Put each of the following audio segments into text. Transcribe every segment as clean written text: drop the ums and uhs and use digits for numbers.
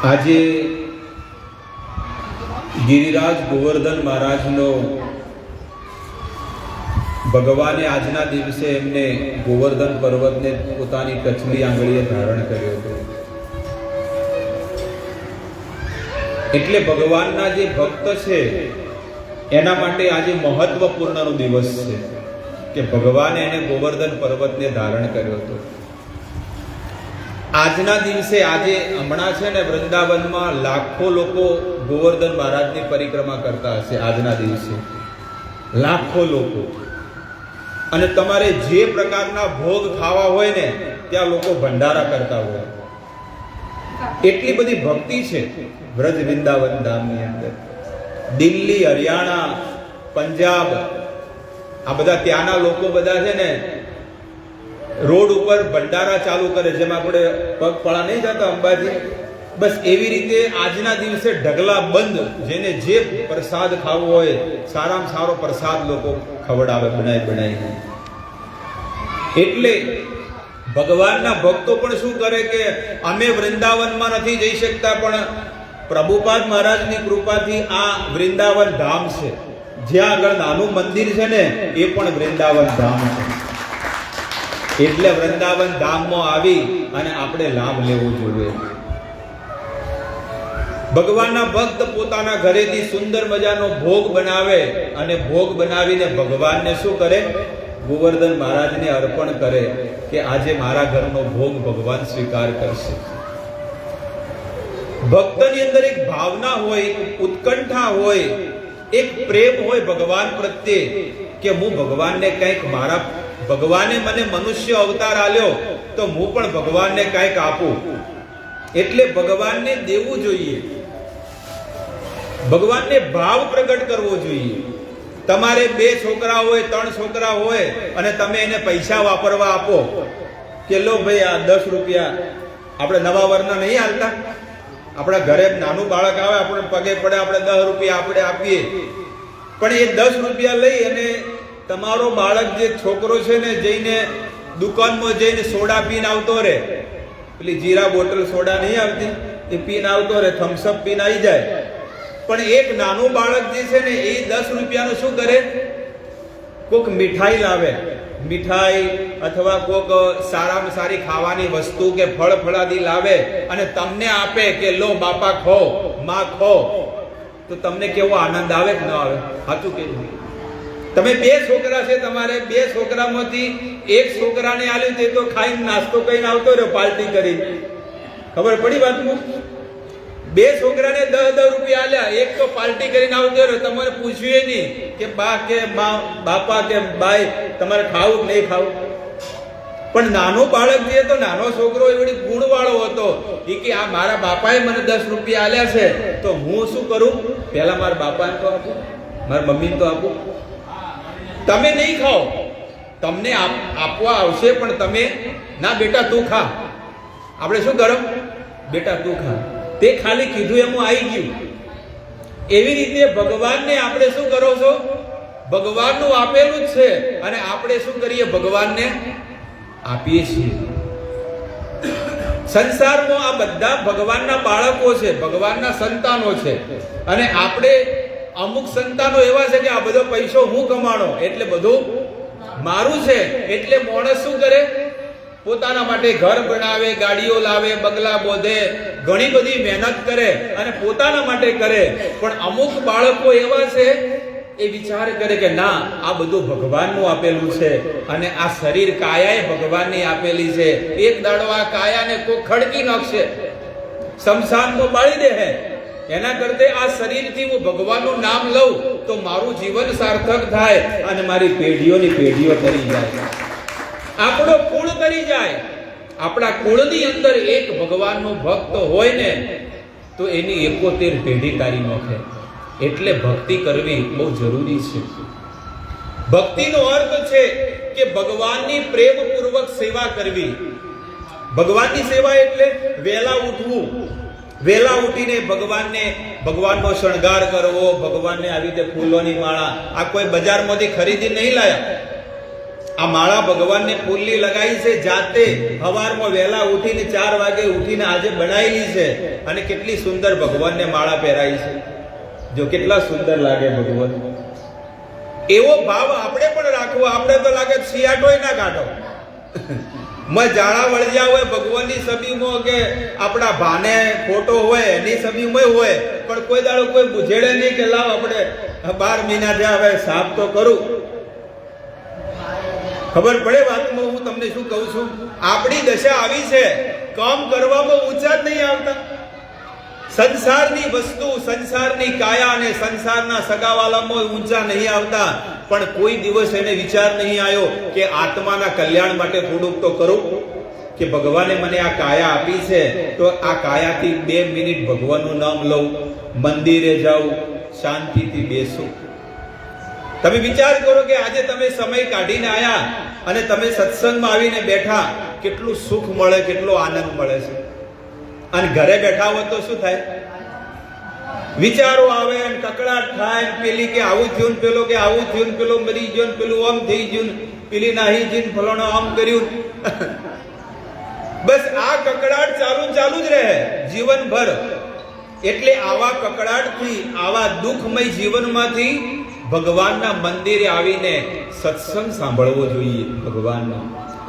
આજે ગિરિરાજ ગોવર્ધન મહારાજનો ભગવાને આજના દિવસે એમને ગોવર્ધન પર્વતને પોતાની ટચલી આંગળીએ ધારણ કર્યો હતો. એટલે ભગવાનના જે ભક્ત છે એના માટે આજે મહત્વપૂર્ણનો દિવસ છે કે ભગવાને એને ગોવર્ધન પર્વતને ધારણ કર્યો હતો. આજના દિવસે આજે હમણાં છે ને વૃંદાવનમાં લાખો લોકો ગોવર્ધન મહારાજની પરિક્રમા કરતા હશે. આજના દિવસે લાખો લોકો, અને તમારે જે પ્રકારના ભોગ ખાવા હોય ને ત્યાં લોકો ભંડારા કરતા હોય. એટલી બધી ભક્તિ છે વ્રજ વૃંદાવન ધામની અંદર. દિલ્હી, હરિયાણા, પંજાબ, આ બધા ત્યાંના લોકો બધા છે ને રોડ ઉપર ભંડારા ચાલુ કરે, જેમાં આપણે પગપાળા નહીં જતા અંબાજી, બસ એવી રીતે આજના દિવસે ઢગલા બંધ જેને જે પ્રસાદ ખાવો હોય સારામાં સારો પ્રસાદ લોકો ખવડાવે બનાવી. એટલે ભગવાનના ભક્તો પણ શું કરે કે અમે વૃંદાવનમાં નથી જઈ શકતા, પણ પ્રભુપાદ મહારાજની કૃપાથી આ વૃંદાવન ધામ છે. જ્યાં આગળ નાનું મંદિર છે ને એ પણ વૃંદાવન ધામ છે. એટલે વૃંદાવન ધામમાં આવી અને આપણે લાભ લેવો જોઈએ. ભગવાનના ભક્ત પોતાના ઘરેથી સુંદર મજાનો ભોગ બનાવે અને ભોગ બનાવીને ભગવાનને શું કરે? ગોવર્ધન મહારાજને અર્પણ કરે કે આજે મારા ઘરનો ભોગ ભગવાન સ્વીકાર કરશે. ભક્તની અંદર એક ભાવના હોય, ઉત્કંઠા હોય, એક પ્રેમ હોય ભગવાન પ્રત્યે કે હું ભગવાનને કંઈક મારા ભગવાને મને મનુષ્ય અવતાર આલ્યો તો હું પણ ભગવાનને કંઈક આપું. એટલે ભગવાનને દેવું જોઈએ, ભગવાનને ભાવ પ્રગટ કરવો જોઈએ. તમારે 2 છોકરા હોય, 3 છોકરા હોય અને તમે એને પૈસા વાપરવા આપો કે લો ભાઈ આ 10 રૂપિયા, આપણે નવા વરના નહીં હાલતા, આપણા ઘરે નાનું બાળક આવે આપણે પગે પડે, આપણે 10 રૂપિયા આપણે આપીએ, પણ એ 10 રૂપિયા લઈ અને તમારો બાળક જે છોકરો છે ને જઈને દુકાનમાં જઈને સોડા પીને આવતો રહે, પેલી જીરા બોટલ સોડા નહીં આવતી એ પીને આવતો રહે, થમ્સઅપ પીને આવી જાય. પણ એક નાનું બાળક જે છે ને એ 10 રૂપિયાનું શું કરે? કોક મીઠાઈ લાવે, મીઠાઈ અથવા કોક સારામાં સારી ખાવાની વસ્તુ કે ફળ ફળાદી લાવે અને તમને આપે કે લો બાપા ખો, માં ખો, તો તમને કેવો આનંદ આવે કે ન આવે? સાચું કેવું? તમે 2 છોકરા છે, તમારે 2 છોકરામાંથી એક છોકરાને આલ્યું તે તો ખાઈને નાસ્તો કરીને આવતો રહ્યો પાર્ટી કરી. ખબર પડી વાતમાં? 2 છોકરાને 10 રૂપિયા આલ્યા, એક તો પાર્ટી કરીને આવતો રહ્યો, તમારે પૂછ્યું નહીં કે બા કે બાપા કે બાઈ તમારે ખાવું કે નહીં ખાવું. પણ નાનું બાળક જે તો નાનો છોકરો એવડી ગુણવાળો હતો, એ કે આ મારા બાપાએ મને 10 રૂપિયા આલ્યા છે તો હું શું કરું? પહેલા મારા બાપાને તો આપું, મારા મમ્મીને તો આપું. તમે નહીં ખાઓ, તમને આપવા આવશે પણ તમે ના બેટા તું ખા. આપણે શું કરો? બેટા તું ખા. તે ખાલી કીધું એમ આવી ગયું. એવી રીતે ભગવાનને આપણે શું કરો છો? ભગવાનનું આપેલું જ છે અને આપણે શું કરીએ? ભગવાનને આપીએ છીએ. સંસારમાં આ બધા ભગવાનના બાળકો છે, ભગવાનના સંતાનો છે, અને આપણે અમુક સંતાનો એવા છે કે આ બધો પૈસો હું કમાણો એટલે બધું મારું છે. એટલે માણસ શું કરે? પોતાના માટે ઘર બનાવે, ગાડીઓ લાવે, બંગલા બોધે, ઘણી બધી મહેનત કરે અને પોતાના માટે કરે. પણ અમુક બાળકો એવા છે એ વિચાર કરે કે ના, આ બધું ભગવાનનું આપેલું છે અને આ શરીર કાયાએ ભગવાનની આપેલી છે. એક દાડો આ કાયાને કોઈ ખડકી નાખશે, શમશાનમાં બાળી દે હે. એના કરતા આ શરીરથી હું ભગવાનનું નામ લઉં તો મારું જીવન સાર્થક થાય અને મારી પેઢીઓની પેઢીઓ તરી જાય, આપણો કુળ તરી જાય. આપણા કુળની અંદર એક ભગવાનનો ભક્ત હોય ને તો એની 71 પેઢી તારી નાખે. એટલે ભક્તિ કરવી બહુ જરૂરી છે. ભક્તિનો અર્થ છે કે ભગવાનની પ્રેમપૂર્વક સેવા કરવી. ભગવાનની સેવા એટલે વહેલા ઉઠવું, વહેલા ઉઠીને ભગવાનનો શણગાર કરવો, ભગવાનને આવી રીતે ફૂલોની માળા. આ કોઈ બજારમાંથી ખરીદી નહીં લાયા, આ માળા ભગવાનને ફૂલની લગાવી છે, જાતે સવારમાં વહેલા ઉઠીને 4 વાગે ઉઠીને આજે બનાવેલી છે, અને કેટલી સુંદર ભગવાનને માળા પહેરાઈ છે. જો કેટલા સુંદર લાગે ભગવાન. એવો ભાવ આપણે પણ રાખવો. આપણે તો લાગે શિયાટોય ના કાઢો, જાળા વળજ્યા હોય ભગવાનની છબીમાં, કે આપણા ભાને ફોટો હોય એની છબીમાં હોય, પણ કોઈ દાડો કોઈ બુઝેડે નહીં કે લાવ આપણે 12 મહિના થયા હવે સાફ તો કરું. ખબર પડે વાતમાં હું તમને શું કહું છું? આપણી દશા આવી છે, કામ કરવામાં ઊંચા જ નહીં આવતા. સંસારની વસ્તુ, સંસારની કાયા અને સંસારના સગાવાલામાં ઊંચા નહીં આવતા. પણ કોઈ દિવસ એને વિચાર નહીં આવ્યો કે આત્માના કલ્યાણ માટે થોડુંક તો કરું, કે ભગવાને મને આ કાયા આપી છે તો આ કાયાથી 2 મિનિટ ભગવાનનું નામ લઉં, મંદિરે જાઉં, શાંતિથી બેસું. તમે વિચાર કરો કે આજે તમે સમય કાઢીને આયા અને તમે સત્સંગમાં આવીને બેઠા, કેટલું સુખ મળે, કેટલો આનંદ મળે છે. અને ઘરે બેઠા હોય તો શું થાય? વિચારો આવે અને કકડાટ થાય, પેલી કે આવું થયું, પેલો કે આવું થયું, પેલો મરી ગયો, પેલું આમ થઈ ગયું, પેલી નાહી જઈને ફલાણો આમ કર્યું. બસ આ કકડાટ ચાલુ જ રહે જીવનભર. એટલે આવા કકડાટથી, આવા દુઃખમય જીવનમાંથી ભગવાનના મંદિરે આવીને સત્સંગ સાંભળવો જોઈએ ભગવાનનો.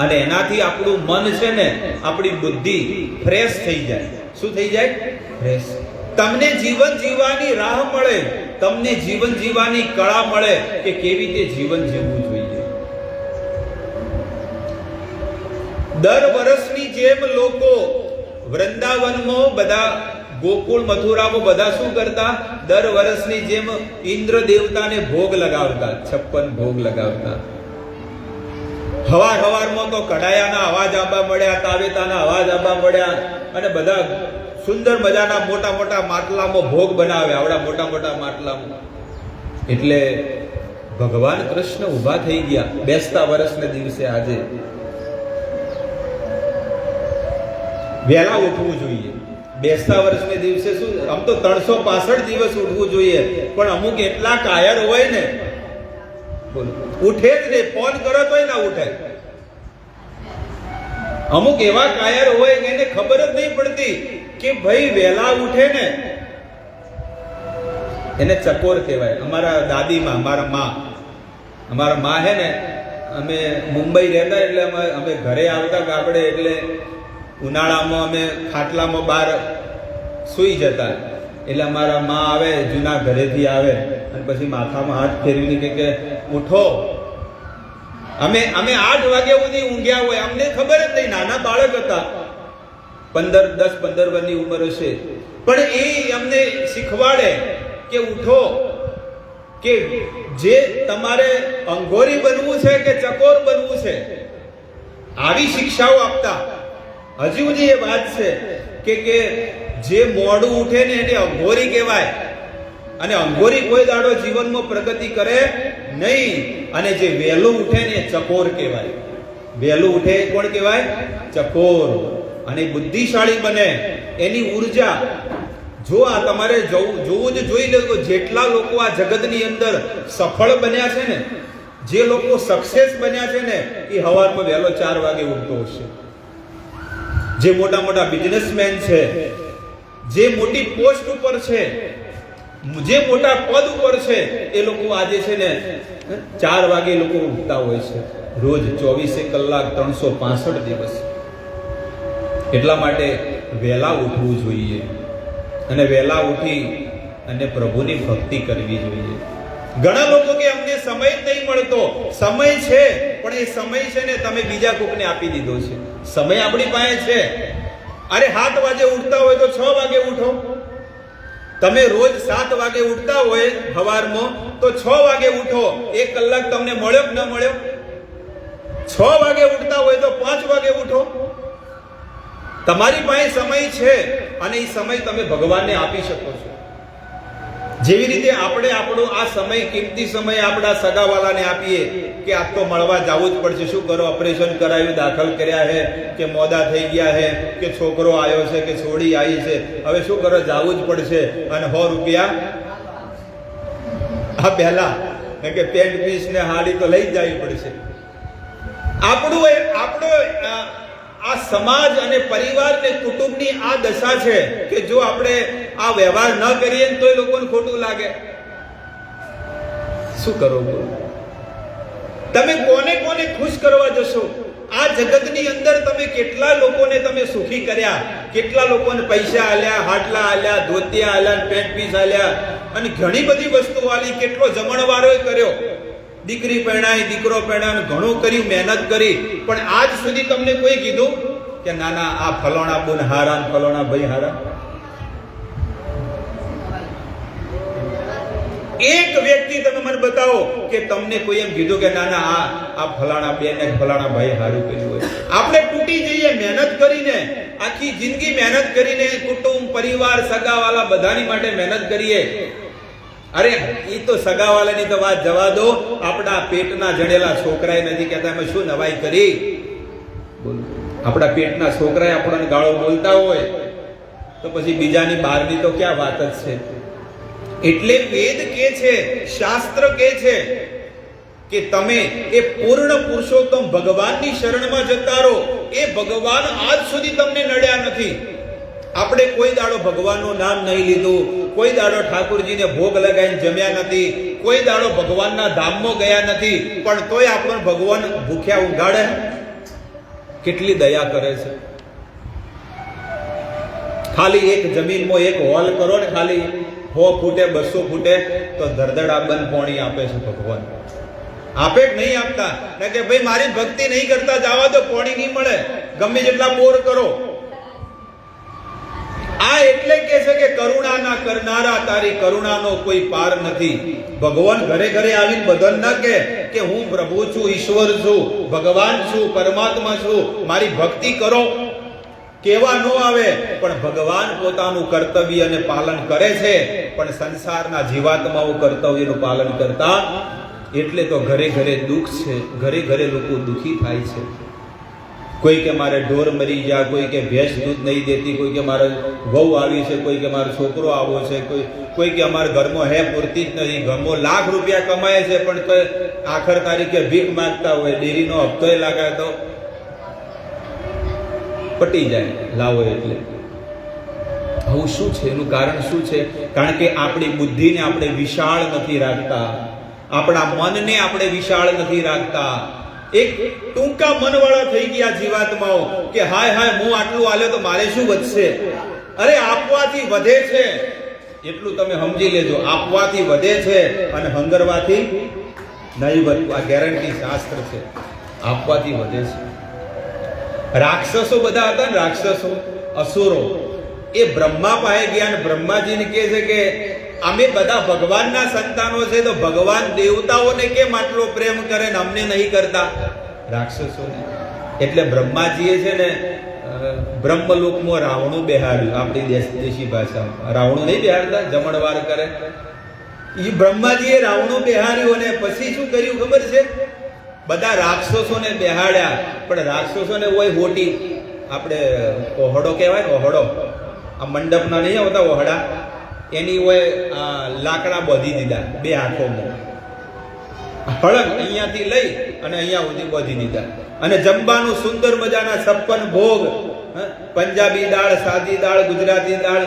અને એનાથી આપણું મન છે ને, આપણી બુદ્ધિ ફ્રેશ થઈ જાય. શું થઈ જાય? ફ્રેશ. તમને જીવન જીવવાની રાહ મળે, તમને જીવન જીવવાની કળા મળે કે કેવી રીતે જીવન જીવવું જોઈએ. દર વર્ષની જેમ લોકો વૃંદાવનમાં બધા, ગોકુળ મથુરામાં બધા શું કરતા? દર વર્ષની જેમ ઇન્દ્ર દેવતાને ભોગ લગાવતા, 56 ભોગ લગાવતા. હવારમાં તો કઢાયાના અવાજ આવવા મળ્યા, તાવેતાના અવાજ આવવા મળ્યા, અને બધા સુંદર મજાના મોટા મોટા માટલામાં ભોગ બનાવે, આવડા મોટા મોટા માટલામાં. એટલે ભગવાન કૃષ્ણ ઊભા થઈ ગયા બેસતા વર્ષના દિવસે. આજે વહેલા ઉઠવું જોઈએ. બેસતા વર્ષને દિવસે શું, આમ તો 365 દિવસ ઉઠવું જોઈએ, પણ અમુક એટલા કાયર હોય ને, ઉઠે જ નહીં, ફોન કરો તોય ના ઉઠે. અમુક એવા કાયર હોય કે એને ખબર જ નહીં પડતી કે ભાઈ વહેલા ઉઠે ને એને ચકોર કહેવાય. અમારા દાદીમાં, અમારા માં હે ને, અમે મુંબઈ રહેતા, એટલે અમે ઘરે આવતા ગાબડે, એટલે ઉનાળામાં અમે ખાટલામાં બહાર સૂઈ જતા. એટલે અમારા માં આવે, જૂના ઘરેથી આવે, અને પછી માથામાં હાથ ફેરવીને કે ઉઠો. અમે 8 વાગ્યા સુધી ઊંઘ્યા હોય, અમને ખબર જ નહીં. નાના બાળક હતા, 10-15 વર્ષની ઉંમર હશે, પણ એ અમને શીખવાડે કે ઉઠો, કે જે તમારે અંગોરી બનવું છે કે ચકોર બનવું છે, આવી શિક્ષાઓ આપતા. હજી સુધી એ વાત છે કે જે મોડું ઉઠે ને એને અંગોરી કહેવાય, અને અંગોરી કોઈ દાડો જીવનમાં પ્રગતિ કરે નહીં. અને જે વહેલું ઉઠે ને ચકોર કહેવાય. વહેલું ઉઠે કોણ કહેવાય? ચકોર. અને બુદ્ધિશાળી બને, એની ઉર્જા. જો આ તમારે જોવું જ જોઈ લો, જેટલા લોકો આ જગતની અંદર સફળ બન્યા છે ને, જે લોકો સક્સેસ બન્યા છે ને, એ સવારમાં વહેલો 4 વાગે ઉઠતો હશે. જે મોટા મોટા બિઝનેસમેન છે, જે મોટી પોસ્ટ ઉપર છે, જે મોટા પદ ઉપર છે, એ લોકો આજે છે ને 4 વાગે લોકો ઉઠતા હોય છે રોજ, 24 કલાક 365 દિવસ. એટલા માટે વહેલા ઉઠવું જોઈએ, અને વહેલા ઉઠી અને પ્રભુની ભક્તિ કરવી જોઈએ. ઘણા લોકો કે અમને સમય જ નહીં મળતો. સમય છે, પણ એ સમય છે ને તમે બીજા કોકને આપી દીધો છે. સમય આપણી પાસે છે. અરે 7 વાગે ઉઠતા હોય તો 6 વાગે ઉઠો. તમે રોજ 7 વાગે ઉઠતા હોય સવારમાં, તો 6 વાગે ઉઠો. 1 કલાક તમને મળ્યો કે ન મળ્યો? 6 વાગે ઉઠતા હોય તો 5 વાગે ઉઠો. તમારી પાસે સમય છે, અને એ સમય તમે ભગવાનને આપી શકો છો. જેવી રીતે આપણે આપણો આ સમય, કિંમતી સમય આપણા સગાવાલાને આપીએ કે આ તો મળવા જવું જ પડશે. શું કરો, ઓપરેશન કરાવ્યું, દાખલ કર્યા છે, કે મોદા થઈ ગયા છે, કે છોકરો આવ્યો છે, કે છોડી આવી છે, હવે શું કરો, જવું જ પડશે. અને 100 રૂપિયા આ પહેલા કે પેન્ટ પીસ ને હાડી તો લઈ જ જવી પડશે. આપણો આ સમાજ અને પરિવાર ને કુટુંબની આ દશા છે કે જો આપણે આ વ્યવહાર ન કરીએ તો એ લોકોને ખોટું લાગે. શું કરો બોલો? તમે કોને કોને ખુશ કરવા જશો? આ જગતની અંદર તમે કેટલા લોકોને તમે સુખી કર્યા, કેટલા લોકોને પૈસા આલ્યા, હાટલા આલ્યા, ધોતિયા આલ્યા, પેન્ટ પીસ આલ્યા અને ઘણી બધી વસ્તુઓ આલી, કેટલો જમણવારો કર્યો, દીકરી પરણાઈ, દીકરો પરણાઈ, ઘણું કર્યું, મહેનત કરી, પણ આજ સુધી તમને કોઈ કીધું કે ના ના આ ફલોણા બોન હારા, ફલોણા ભાઈ હારા? એક વ્યક્તિ તમે મને બતાવો કે તમને કોઈ એમ કીધું કે ના ના આ ફલાણા બેન ને ફલાણા ભાઈ હારું કર્યું હોય? આપણે તૂટી જઈએ મહેનત કરીને, આખી જિંદગી મહેનત કરીને, કુટુંબ, પરિવાર, સગાવાલા બધાની માટે મહેનત કરીએ. અરે એ તો સગાવાલાની તો વાત જવા દો, આપણા પેટના જણેલા છોકરાએ નથી કહેતા અમે શું નવાઈ કરી? બોલો, આપણા પેટના છોકરાએ આપણને ગાળો બોલતા હોય તો પછી બીજાની બહારની તો ક્યાં વાત જ છે? એટલે વેદ કે છે, શાસ્ત્ર કે છે કે તમે એ પૂર્ણ પુરુષોત્તમ ભગવાનની શરણમાં જતા રહો. એ ભગવાન આજ સુધી તમને નડ્યા નથી. આપણે કોઈ દાડો ભગવાનનું નામ નહીં લીધું, કોઈ દાડો ઠાકોરજીને ભોગ લગાવીને જમ્યા નથી, કોઈ દાડો ભગવાનના ધામમાં ગયા નથી, પણ તોય આપણને ભગવાન ભૂખ્યા ઊંઘાડે. કેટલી દયા કરે છે. ખાલી એક જમીનમાં એક હોલ કરો ને, ખાલી 100 ફૂટે 200 ફૂટે તો ધરધડા બંધ પોણી આપે છે ભગવાન. આપે જ નહીં આપતા કે ભાઈ મારી ભક્તિ નહીં કરતા જવા દો, પોણી નહીં મળે, ગમે જેટલા બોર કરો. આ એટલે કે છે કે કરુણા ના કરનારા, તારી કરુણાનો કોઈ પાર નથી. ભગવાન ઘરે ઘરે આવીને બધાને ના કે હું પ્રભુ છું, ઈશ્વર છું, ભગવાન છું, પરમાત્મા છું, મારી ભક્તિ કરો કેવા ન આવે. પણ ભગવાન પોતાનું કર્તવ્ય અને પાલન કરે છે, પણ સંસારના જીવાત્માઓ કર્તવ્યનું પાલન કરતા. એટલે તો ઘરે ઘરે દુઃખ છે, ઘરે ઘરે લોકો દુઃખી થાય છે. કોઈ કે મારે ઢોર મરી ગયા, કોઈ કે ભેંસ દૂધ નહીં દેતી, કોઈ કે મારે વહુ આવી છે, કોઈ કે મારો છોકરો આવો છે, કોઈ કે અમારા ઘરમાં હે પૂરતી જ નથી, ઘરમાં લાખ રૂપિયા કમાય છે પણ આખર તારીખે ભીખ માંગતા હોય, ડેરીનો હપ્તો લાગે તો પટી જાય લાવો. એટલે આવું શું છે? એનું કારણ શું છે? કારણ કે આપણી બુદ્ધિને આપણે વિશાળ નથી રાખતા, આપણા મનને આપણે વિશાળ નથી રાખતા. એક ટૂંકા મનવાળા થઈ ગયા જીવાત્માઓ કે હાય હાય હું આટલું આલ્યો તો મારે શું વધશે? અરે આપવાથી વધે છે, એટલું તમે સમજી લેજો. આપવાથી વધે છે અને હંગરવાથી નહીં વધતું. આ ગેરંટી શાસ્ત્ર છે. આપવાથી વધે છે. રાક્ષસો બધા હતા ને, રાક્ષસો, અસુરો, એ બ્રહ્મા પાસે ગયા અને બ્રહ્માજીને કહે છે કે અમે બધા ભગવાનના સંતાનો છે, તો ભગવાન દેવતાઓને કેમ આટલો પ્રેમ કરે ને અમને નહીં કરતા? રાક્ષસોને. એટલે બ્રહ્માજીએ છે ને બ્રહ્મલોકમાં રાવણું બેહાડ્યું. આપણી દેશી ભાષામાં રાવણું નહીં બેહાડતા, જમણવાર કરે. એ બ્રહ્માજીએ રાવણું બેહાડ્યું અને પછી શું કર્યું ખબર છે? બધા રાક્ષસોને બેહાડ્યા, પણ રાક્ષસોને હોય હોટી, આપણે ઓહડો કહેવાય ને, ઓહડો, આ મંડપના નહીં આવતા ઓહડા, એની હોય લાકડા બાંધી દીધા બે હાથોમાં, હળંગ અહીંયાથી લઈ અને અહીંયા સુધી બાંધી દીધા. અને જમવાનું સુંદર મજાના 56 ભોગ, પંજાબી દાળ, સાદી દાળ, ગુજરાતી દાળ,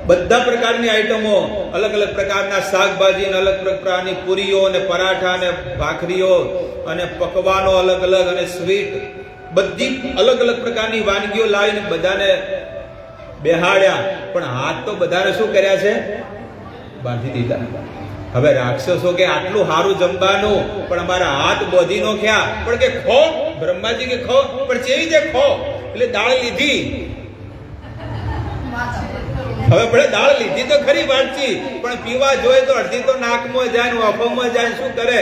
બધા પ્રકારની આઈટમો, અલગ અલગ પ્રકારના શાકભાજી, અલગ પ્રકારની પૂરીઓ અને પરાઠા અને ભાખરીઓ અને પકવાનો અલગ અલગ અને સ્વીટ, બધી અલગ અલગ પ્રકારની વાનગીઓ લાવીને બધાને બેહાડ્યા. પણ હાથ તો બધાને શું કર્યા છે? બાંધી દીધા. હવે રાક્ષસો કે આટલું સારું જમવાનું પણ અમારા હાથ બોધી નો ખ્યા, પણ કે ખો. બ્રહ્માજી કે ખો, પણ કેવી રીતે ખો? એટલે દાળ લીધી. હવે ભલે દાળ લીધી તો ખરી વાંચી, પણ પીવા જોઈએ તો અડધી તો નાકમાં જાય, ઓફોમાં જાય, શું કરે?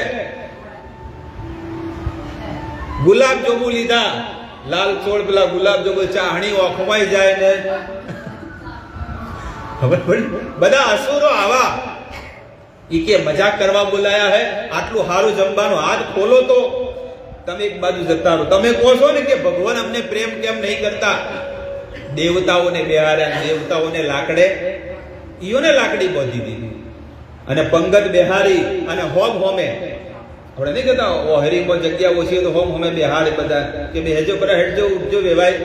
ગુલાબ જાંબુ લીધા, લાલ ચોળ, પેલા ગુલાબ જાંબુ ચાહણી ઓખમાઈ જાય ને. હવે બધા અસુરો આવા, ઈ કે મજાક કરવા બોલાયા હે, આટલું સારું જમવાનું, હાથ ખોલો તો તમે એક બાજુ જતા રહો. તમે કહો છો ને કે ભગવાન અમને પ્રેમ કેમ નહીં કરતા? દેવતાઓને બેહાર્યા, દેવતાઓને લાકડે, ઈઓને લાકડી બાંધી દીધી અને પંગત બેહારી અને હોમ હોમે આપણે નહીં કહેતા ઓહરીમાં જગ્યા ઓછી હોય તો હોમ હમે બેહાડે બધા કે બે હેજો પર હેડજો ઉઠજો વેવાય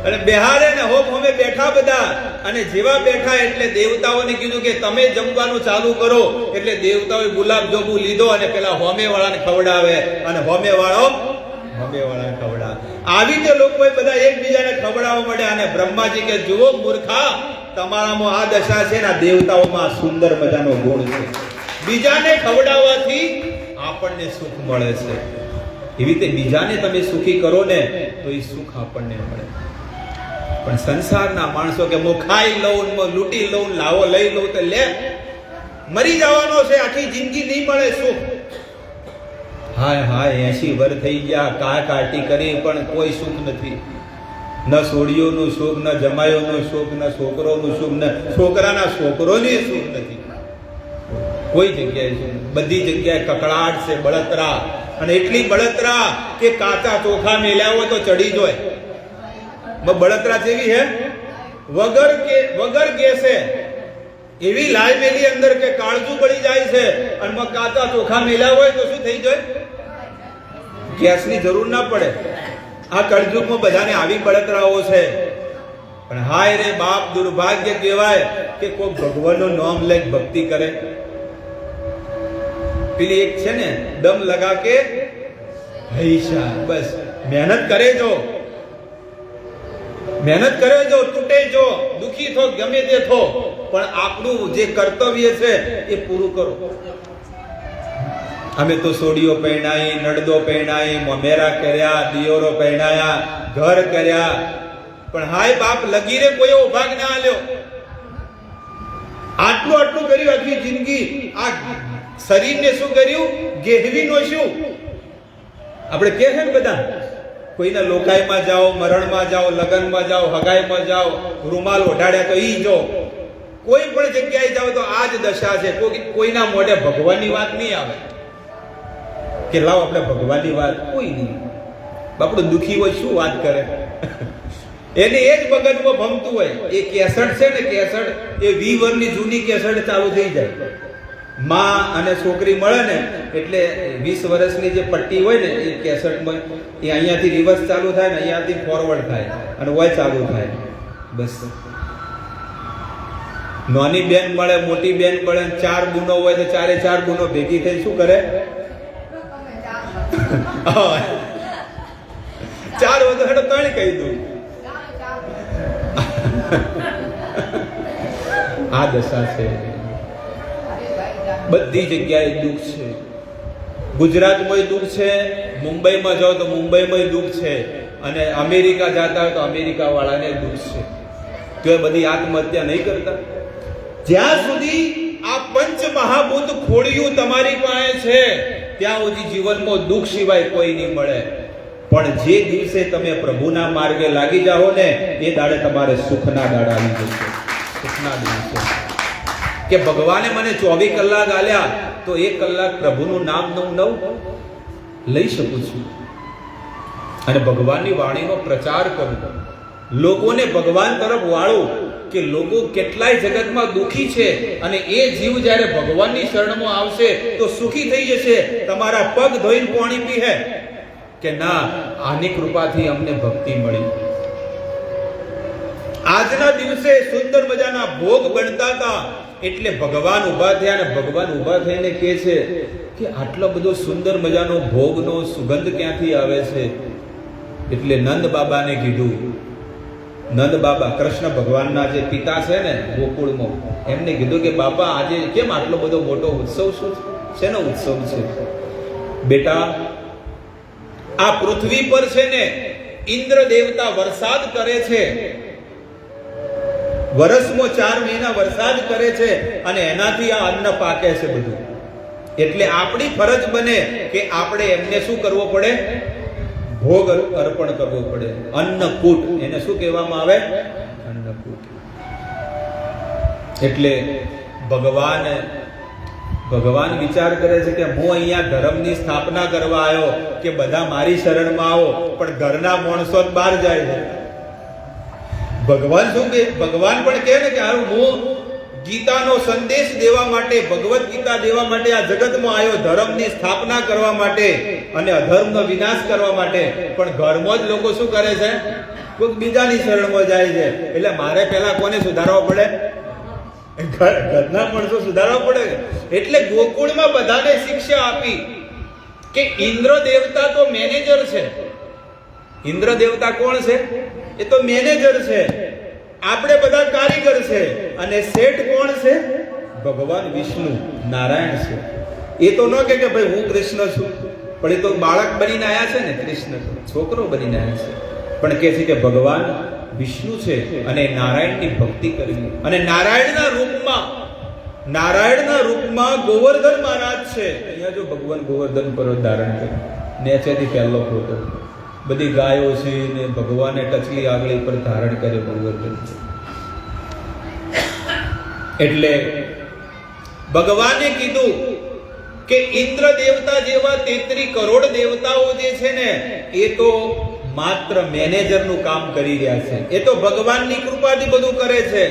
અને બેહાડે ને હોમ હમે બેઠા બધા અને જેવા બેઠા એટલે દેવતાઓને કીધું કે તમે જમવાનું ચાલુ કરો એટલે દેવતાઓએ ગુલાબ જાંબુ લીધો અને પેલા હોમે વાળાને ખવડાવે અને હોમે વાળાને ખવડાવે. આવી રીતે લોકોએ બધા એકબીજાને ખવડાવવા માંડ્યા અને બ્રહ્માજી કે જુઓ મૂર્ખા, તમારામાં આ દશા છે ને દેવતાઓમાં સુંદર મજાનો ગુણ છે. બીજાને ખવડાવવાથી આપણને સુખ મળે છે. એવી રીતે બીજાને તમે સુખી કરો ને તો એ સુખ આપણને મળે. પણ સંસારના માણસો કે હું ખાઈ લઉં, લૂંટી લઉં, લાવો લઈ લઉં તો લે, મરી જવાનો છે, આખી જિંદગી નહીં મળે સુખ. હાય હાય 80 વર્ષ થઈ ગયા, કાટી કરી પણ કોઈ સુખ નથી. ન સોડિયોનું સુખ, ન જમાયોનું સુખ, ન છોકરોનું સુખ, ન છોકરાના છોકરોને સુખ નથી. કોઈ જગ્યાએ સુખ, બધી જગ્યાએ કકડાટ છે, બળતરા. અને એટલી બળતરા કે કાચા ચોખા મેલ્યા હોય તો ચડી જાય. બળતરા જેવી હે વગર ગેસે એવી લાલ મેલી અંદર કે કાળજું બળી જાય છે. અને કાચા ચોખા મેલ્યા હોય તો શું થઈ જાય? ગેસની જરૂર ના પડે. આ કળજુગમાં બધાને આવી બળતરાઓ છે. પણ હાય રે બાપ, દુર્ભાગ્ય કહેવાય કે કોઈ ભગવાનનું નામ લઈ ભક્તિ કરે. પેલી એક છે ને, દમ લગા કે હૈશા, બસ મહેનત કરે જો, તૂટે જો, દુખી થો, ગમે તે થો, પણ આપણું જે કર્તવ્ય છે એ પૂરું કરો. અમે તો સોડીઓ પહેણાઈ, નડદો પહેણાઈ, મમેરા કર્યા, દિયોરો પહેણાયા, ઘર કર્યા, પણ હાય બાપ લગીરે કોઈ ઉભાગ ના આલ્યો. આટલું કર્યું આખી જિંદગી. આ શરીરને શું કર્યું? ગેહવીનો શું? આપણે કહે છે ને બધા, કોઈના લોકાઈમાં જાઓ, મરણમાં જાઓ, લગ્નમાં જાઓ, હગાઈમાં જાઓ, રૂમાલ ઓઢાડ્યા તો ઈ જો, કોઈ પણ જગ્યાએ જાઓ તો આ જ દશા છે. કોઈના મોઢે ભગવાનની વાત નહીં આવે કે લાવ આપણે ભગવાનની વાત, કોઈ નહીં. આપણું દુખી હોય શું વાત કરે? એને એ જ મગજમાં ભમતું હોય. એ કેસટ છે ને, કેસટ એ 20 વર્ષની જૂની કેસટ ચાલુ થઈ જાય. માં અને છોકરી મળે ને એટલે 20 વર્ષની જે પટ્ટી હોય ને એ કેસેટમાં, એ અહીંયાથી રિવર્સ ચાલુ થાય ને અહીંયાથી ફોરવર્ડ થાય અને હોય ચાલુ થાય. બસ નાની બેન મળે, મોટી બેન મળે, 4 ગુનો હોય તો 4 ગુનો ભેગી થઈ શું કરે? 4 વધુ હેડો 3 કહી દઉં. આ દશા છે. બધી જગ્યાએ દુઃખ છે. ગુજરાતમાં દુઃખ છે, મુંબઈમાં જાઓ તો મુંબઈમાં દુઃખ છે, અને અમેરિકા જતા હોય તો અમેરિકા વાળાને દુઃખ છે. તો એ બધી આત્મહત્યા નહીં કરતા? જ્યાં સુધી આ પંચ મહાભૂત ખોડિયું તમારી પાસે છે ત્યાં સુધી જીવનમાં દુઃખ સિવાય કોઈ નહીં મળે. પણ જે દિવસે તમે પ્રભુના માર્ગે લાગી જાઓ ને એ દાડે તમારે સુખના દાડા આવી જશે. સુખના દિવસે કે ભગવાને મને 24 કલાક આલ્યા તો 1 કલાક પ્રભુનું નામ હું લઈ શકું છું અને ભગવાનની વાણીનો પ્રચાર કરું, લોકોને ભગવાન તરફ વાળું. કે લોકો કેટલાય જગતમાં દુખી છે અને એ જીવ જ્યારે ભગવાનની શરણમાં આવશે તો સુખી થઈ જશે. તમારા પગ ધોઈને પાણી પીહે કે ના, આની કૃપાથી અમને ભક્તિ મળી. આજના દિવસે સુંદર મજાના ભોગ બનતા હતા એટલે ભગવાન ઉભા થયા અને ભગવાન ઉભા થઈને કહે છે કે આટલો બધો સુંદર મજાનો ભોગનો સુગંધ ક્યાંથી આવે છે? એટલે નંદ બાબાને કીધું. નંદ બાબા કૃષ્ણ ભગવાનના જે પિતા છે ને ગોકુળમાં, એમને કીધું કે બાપા આજે કેમ આટલો બધો મોટો ઉત્સવ? શું શેનો ઉત્સવ છે? બેટા, આ પૃથ્વી પર છે ને ઇન્દ્ર દેવતા વરસાદ કરે છે. વર્ષમાં 4 મહિના વરસાદ કરે છે અને એનાથી આ અન્ન પાકે છે બધું. એટલે આપણી ફરજ બને કે આપણે એમને શું કરવો પડે? ભોગ અર્પણ કરવો પડે. અન્નકૂટ, એને શું કહેવામાં આવે? અન્નકૂટ. એટલે ભગવાન વિચાર કરે છે કે હું અહીંયા ધર્મની સ્થાપના કરવા આવ્યો કે બધા મારી શરણમાં આવો, પણ ઘરના માણસો બહાર જાય છે. ભગવાન શું કે? ભગવાન પણ કહે ને કે હું ગીતાનો સંદેશ દેવા માટે, ભગવદ્ ગીતા દેવા માટે આ જગતમાં આવ્યો, ધર્મની સ્થાપના કરવા માટે અને અધર્મનો વિનાશ કરવા માટે. પણ ઘરમાં જ લોકો શું કરે છે? કોઈક બીજાની શરણમાં જાય છે. એટલે મારે પહેલા કોને સુધારવા પડે? ઘરના માણસો સુધારવા પડે. એટલે ગોકુળમાં બધાને શિક્ષા આપી કે ઇન્દ્ર દેવતા તો મેનેજર છે. ઇન્દ્ર દેવતા કોણ છે? એ તો મેનેજર છે. આપણે બધા કારીગર છે. અને શેઠ કોણ છે? ભગવાન વિષ્ણુ નારાયણ છે. એ તો ન કે ભાઈ હું કૃષ્ણ છું, પણ એ તો બાળક બનીને આવ્યા છે ને. કૃષ્ણ છોકરો બનીને આવ્યા છે, પણ કે છે કે ભગવાન વિષ્ણુ છે અને નારાયણની ભક્તિ કરવી. અને નારાયણના રૂપમાં ગોવર્ધન મહારાજ છે. અહીંયા જો ભગવાન ગોવર્ધન પર્વત ધારણ કરે, નેચેથી પહેલો ફોટો, બધી ગાયો છે ને ભગવાને ટચલી આગળી પર ધારણ કરે ગોવર્ધન. એટલે ભગવાને કીધું કે ઇન્દ્ર દેવતા જેવા 33 કરોડ દેવતાઓ જે છે ને, એ તો માત્ર મેનેજરનું કામ કરી રહ્યા છે. એ તો ભગવાનની કૃપાથી બધું કરે છે.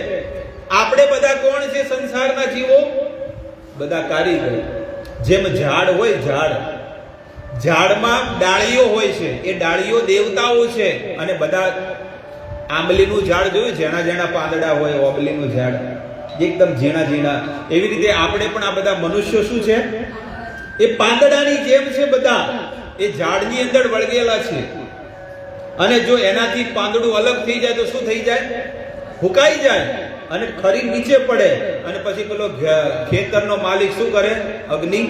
આપણે બધા કોણ છે? સંસારના જીવો બધા કારીગર. જેમ ઝાડ હોય, ઝાડમાં ડાળીઓ હોય છે, એ ડાળીઓ દેવતાઓ છે. અને બધા આંબલીનું ઝાડ જોયું, જેના જેના પાંદડા હોય, ઓબલીનું ઝાડ એકદમ ઝીણા. એવી રીતે આપણે પણ આ બધા મનુષ્યો શું છે? એ પાંદડાની જેમ છે. બધા એ ઝાડની અંદર વળગેલા છે. અને જો એનાથી પાંદડું અલગ થઈ જાય તો શું થઈ જાય? હુકાઈ જાય અને ખરી નીચે પડે. અને પછી પેલો ખેતરનો માલિક શું કરે? અગ્નિ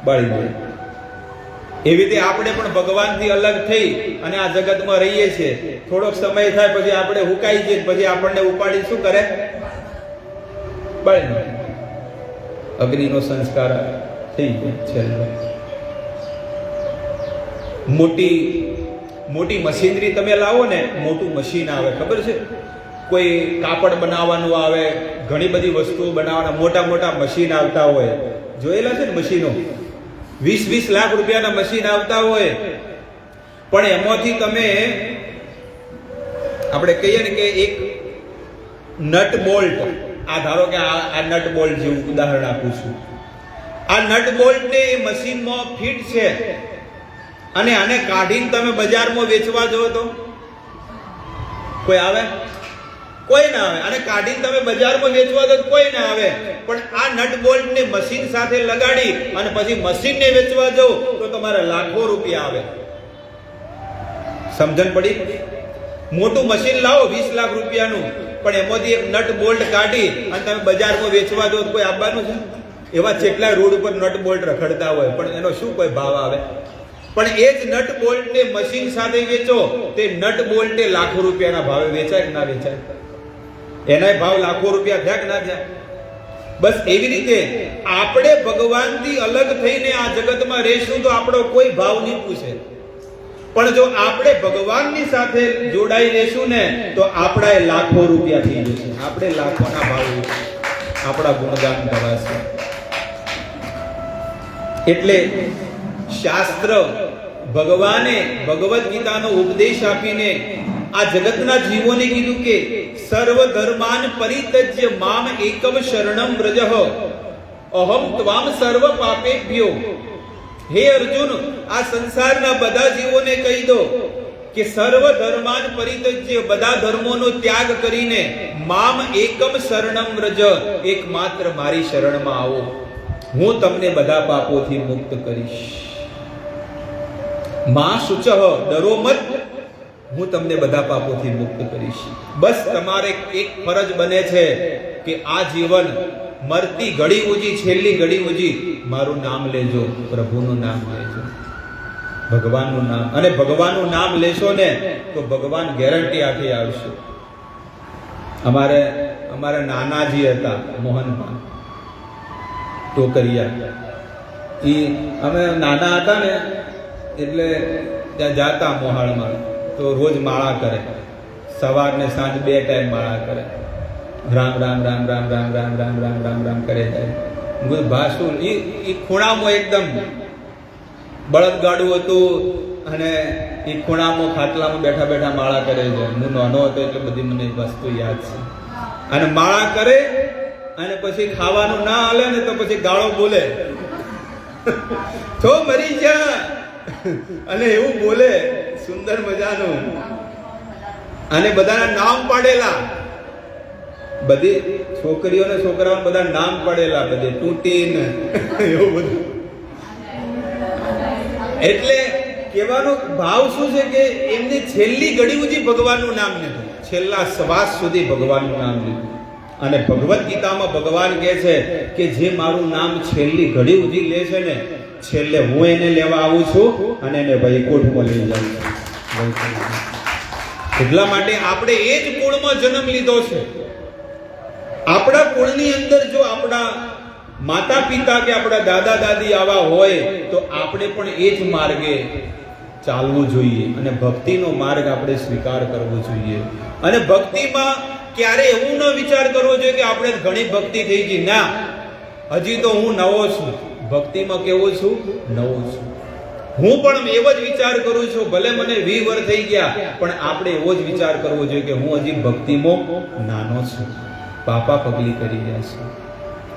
બાળી દે. એવી રીતે આપણે પણ ભગવાનથી અલગ થઈ અને આ જગતમાં રહીએ છીએ. થોડોક સમય થાય પછી આપણે હુકાઈ જઈએ, પછી આપણને ઉપાડી શું કરે? બાળી નાખે. અગ્નિનો સંસ્કાર થઈ જાય. મોટી મશીનરી તમે લાવો ને, મોટું મશીન આવે, ખબર છે? કોઈ કાપડ બનાવવાનું આવે, ઘણી બધી વસ્તુઓ બનાવવાના મોટા મશીન આવતા હોય. જોયેલા છે ને મશીનો? 20 લાખ રૂપિયાના મશીન આવતા હોય. પણ એમાંથી તમે આપણે કહીએ ને કે એક નટ બોલ્ટ, આ ધારો કે આ નટ બોલ્ટ જેવું ઉદાહરણ આપું છું. આ નટ બોલ્ટ ને એ મશીનમાં ફિટ છે. અને આને કાઢીને તમે બજારમાં વેચવા જો તો કોઈ આવે? કોઈ ના આવે. આને કાઢીને તમે બજારમાં વેચવા દો કોઈ ના આવે. પણ આ નટ બોલ્ટ ને મશીન સાથે લગાડી અને પછી મશીન ને વેચવા જો તો તમારે લાખો રૂપિયા આવે. સમજણ પડી? મોટું મશીન લાવો 20 લાખ રૂપિયાનું, પણ એમાંથી એક નટ બોલ્ટ કાઢી અને તમે બજારમાં વેચવા દો તો કોઈ આવવાનું છે? એવા કેટલાય રોડ ઉપર નટ બોલ્ટ રખડતા હોય, પણ એનો શું કોઈ ભાવ આવે? પણ એ જ નટ બોલ્ટ ને મશીન સાથે વેચો, તે નટ બોલ્ટ લાખો રૂપિયાના ભાવે વેચાય કે ના વેચાય? એના ભાવ લાખો રૂપિયા થયા કે ના થયા? બસ એવી રીતે આપણે ભગવાનથી અલગ થઈને આ જગતમાં રહેશું તો આપણો કોઈ ભાવ નહીં પૂછે. પણ જો આપણે ભગવાનની સાથે જોડાઈ રહેશું ને તો આપણા લાખો રૂપિયા થઈ જશે. આપણે લાખોના ભાવ આપણા ગુણગાન ગવાશે. એટલે શાસ્ત્ર ભગવાને ભગવદ્ ગીતાનો ઉપદેશ આપીને આ જગતના જીવોને કીધું કે સર્વ ધર્માન પરિત્યજ્ય મામ એકમ શરણમ વ્રજઃ અહમ ત્વામ સર્વ પાપેભ્યો. હે અર્જુન, આ સંસારના બધા જીવોને કહી દો કે સર્વ ધર્માન પરિત્યજ્ય, બધા ધર્મોનો ત્યાગ કરીને મામ એકમ શરણમ વ્રજ, એકમાત્ર મારી શરણમાં આવો, હું તમને બધા પાપોથી મુક્ત કરીશ. માં શુચઃ, ડરો મત, હું તમને બધા પાપોથી મુક્ત કરીશ. બસ તમારે એક ફરજ બને છે કે આ જીવન મરતી ઘડી ઉજી, છેલ્લી ઘડી ઉજી મારું નામ લેજો, પ્રભુનું નામ લેજો, ભગવાનનું નામ. અને ભગવાનનું નામ લેશો ને તો ભગવાન ગેરંટી આપી આવશે. અમારે નાનાજી હતા મોહનભાઈ ટોકરિયા, અમે નાના હતા ને એટલે ત્યાં જાતા મોહાળમાં તો રોજ માળા કરે, સવાર ને સાંજ 2 ટાઈમ માળા કરે, રામ રામ રામ રામ રામ રામ રામ રામ રામ રામ કરે જાય. ભાષું એ ખૂણામાં એકદમ બળદગાડું હતું અને એ ખૂણામાં ખાટલામાં બેઠા બેઠા માળા કરે છે. હું નાનો હતો એટલે બધી મને વસ્તુ યાદ છે. અને માળા કરે અને પછી ખાવાનું ના હાલે ને તો પછી ગાળો બોલે, તો મરી જા, અને એવું બોલે સુંદર મજાનું. અને બધાના નામ પાડેલા, બધી છોકરીઓને છોકરાઓને બધા નામ પાડેલા, બધી તૂટીને એવું બધું. એટલે કહેવાનો ભાવ શું છે કે એમને છેલ્લી ઘડી સુધી ભગવાનનું નામ લીધું, છેલ્લા શ્વાસ સુધી ભગવાનનું નામ લીધું. અને ભગવદ્ ગીતામાં ભગવાન કહે છે કે જે મારું નામ છેલ્લી ઘડી સુધી લે છે ને, છેલ્લે હું એને લેવા આવું છું અને એને વૈકુંઠમાં લઈ જાઉં છું. એટલા માટે આપણે એ જ કુળમાં જન્મ લીધો છે. આપણા કુળની અંદર જો આપણા માતા પિતા કે આપણા દાદા દાદી આવા હોય તો આપણે પણ એ જ માર્ગે ચાલવું જોઈએ અને ભક્તિનો માર્ગ આપણે સ્વીકાર કરવો જોઈએ. અને ભક્તિમાં ક્યારે એવું ન વિચાર કરવો જોઈએ કે આપણે ઘણી ભક્તિ થઈ ગઈ. ના, હજી તો હું નવો છું. ભક્તિમાં કેવો છું? નવો છું. હું પણ એવો જ વિચાર કરું છું, ભલે મને 20 વર્ષ થઈ ગયા, પણ આપણે એવો જ વિચાર કરવો જોઈએ કે હું હજી ભક્તિમાં નાનો છું, પાપા પગલી કરી રહ્યા છે.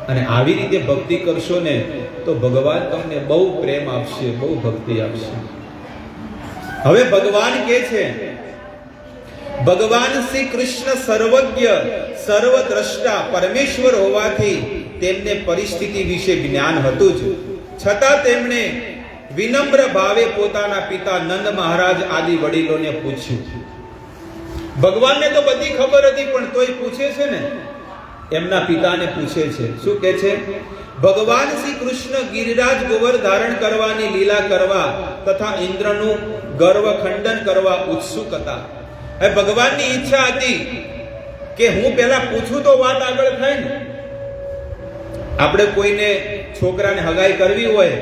અને આવી રીતે ભક્તિ કરશો ને તો ભગવાન તમને બહુ પ્રેમ આપશે, બહુ ભક્તિ આપશે. હવે ભગવાન કહે છે, ભગવાન શ્રી કૃષ્ણ સર્વજ્ઞ સર્વદ્રષ્ટા પરમેશ્વર હોવાથી તેમને પરિસ્થિતિ વિશે જ્ઞાન હતું જ, છતાં તેમણે વિનમ્ર ભાવે પોતાના પિતા નંદ મહારાજ આદિ વડીલોને પૂછ્યું. ભગવાનને તો બધી ખબર હતી પણ તોય પૂછે છે ને, એમના પિતાને પૂછે છે. શું કહે છે? ભગવાન શ્રી કૃષ્ણ ગિરિરાજ ગોવર ધારણ કરવાની લીલા કરવા તથા ઇન્દ્રનું ગર્વ ખંડન કરવા ઉત્સુક હતા. હવે ભગવાનની ઈચ્છા હતી કે હું પહેલા પૂછું તો વાત આગળ થાય ને. આપણે કોઈને છોકરાને હગાઈ કરવી હોય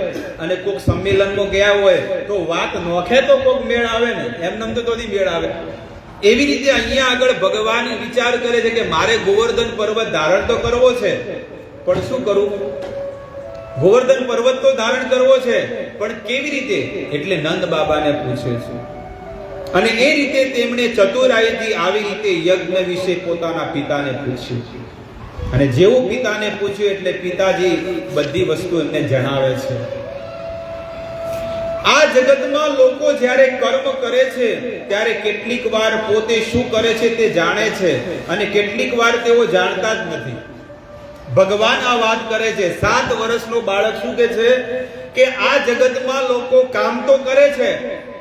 અને કોઈક સંમેલનમાં ગયા હોય તો વાત નોખે તો કોઈક મેળ આવે ને, એમનેમ તો તોથી મેળ આવે. એવી રીતે અહીંયા આગળ ભગવાન વિચાર કરે છે કે મારે ગોવર્ધન પર્વત ધારણ તો કરવો છે, પણ શું કરું? ગોવર્ધન પર્વત તો ધારણ કરવો છે, પણ કેવી રીતે? એટલે નંદ બાબાને પૂછે છે. અને એ રીતે તેમણે ચતુરાઈથી આવી રીતે યજ્ઞ વિશે પોતાના પિતાને પૂછ્યું. અને જેવું પિતાને પૂછ્યું એટલે પિતાજી બધી વસ્તુ એમને જણાવે છે. આ જગતમાં લોકો જ્યારે કર્મ કરે છે ત્યારે કેટલીક વાર પોતે શું કરે છે તે જાણે છે અને કેટલીક વાર તેઓ જાણતા જ નથી. ભગવાન આ વાત કરે છે. 7 વર્ષનો બાળક શું કહે છે કે આ જગતમાં લોકો કામ તો કરે છે,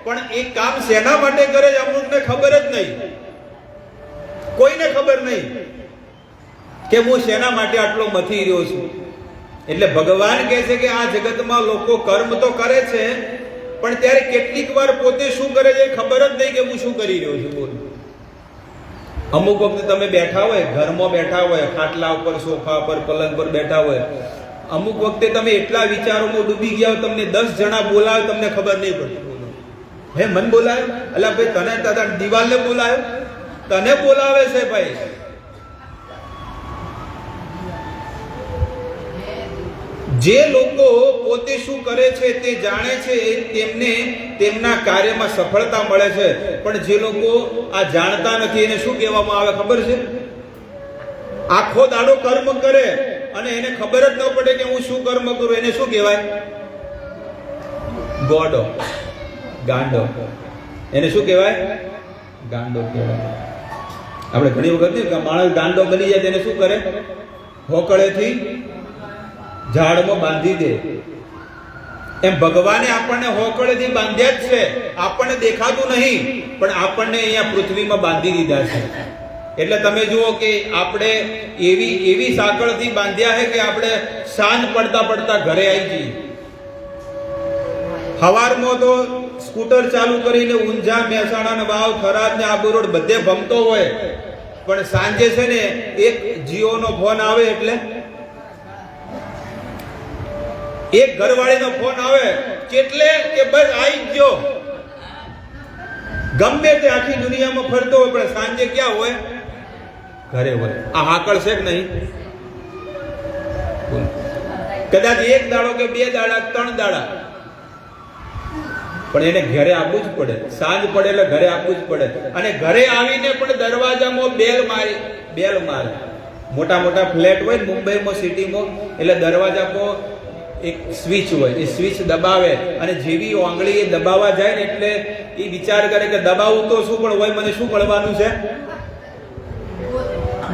પણ એ કામ શેના માટે કરે છે અમુકને ખબર જ નહીં. કોઈને ખબર નહીં કે હું શેના માટે આટલો મથી રહ્યો છું. એટલે ભગવાન કહે છે કે આ જગતમાં લોકો કર્મ તો કરે છે, પણ ત્યારે કેટલીક વાર પોતે શું કરે છે ખબર જ નહીં કે હું શું કરી રહ્યો છું. બોલો, અમુક વખતે તમે બેઠા હોય, ઘરમાં બેઠા હોય, ખાટલા ઉપર, સોફા પર, પલંગ પર બેઠા હોય, અમુક વખતે તમે એટલા વિચારોમાં ડૂબી ગયા હો, તમને 10 જણા બોલાવે, તમને ખબર નહીં પડતી. બોલો, હે મન બોલાયો? અલા ભાઈ તને દાદા દિવાલને બોલાયો? તને બોલાવે છે ભાઈ. જે લોકો પોતે શું કરે છે તે જાણે છે તેમને તેમના કાર્યમાં સફળતા મળે છે, પણ જે લોકો આ જાણતા નથી એને શું કહેવામાં આવે ખબર છે? આખો દાડો કર્મ કરે અને એને ખબર જ ન પડે કે હું શું કર્મ કરું, એને શું કહેવાય? ગોડો, ગાંડો. એને શું કહેવાય? ગાંડો કહેવાય. આપણે ઘણી વખત માણસ ગાંડો બની જાય તેને શું કરે? હોકળેથી ઝાડમાં બાંધી દે. એમ ભગવાને આપણને હોકળેથી બાંધ્યા જ છે. આપણને દેખાતું નહીં, પણ આપણને અહીંયા પૃથ્વીમાં બાંધી દીધા છે. એટલે તમે જુઓ કે આપણે એવી સાંકળથી બાંધ્યા છે કે આપણે સાંજ પડતા પડતા ઘરે આવી જઈએ. સવારમાં તો સ્કૂટર ચાલુ કરીને ઊંઝા, મહેસાણા, વાવ, થરાદ ને આબુ રોડ બધે ભમતો હોય, પણ સાંજે છે ને એક જીઓનો ફોન આવે એટલે એક ઘરવાળીનો ફોન આવે કેટલે કે બસ આવી ગયો. ગમે તે આખી દુનિયામાં ફરતો હોય પણ સાંજે ક્યાં હોય? ઘરે હોય. આ હાકળ છે કે નહીં? કદાચ 1 દાડો કે 2 દાડા, 3 દાડા, પણ એને ઘરે આવવું જ પડે. સાંજ પડે એટલે ઘરે આવવું જ પડે. અને ઘરે આવીને પણ દરવાજામાં બેલ મારે. મોટા મોટા ફ્લેટ હોય ને મુંબઈમાં, સિટીમાં, એટલે દરવાજા પર એક સ્વિચ હોય, એ સ્વિચ દબાવે અને જેવી આંગળી એ દબાવવા જાય ને એટલે એ વિચાર કરે કે દબાવું તો શું, પણ હોય મને શું મળવાનું છે?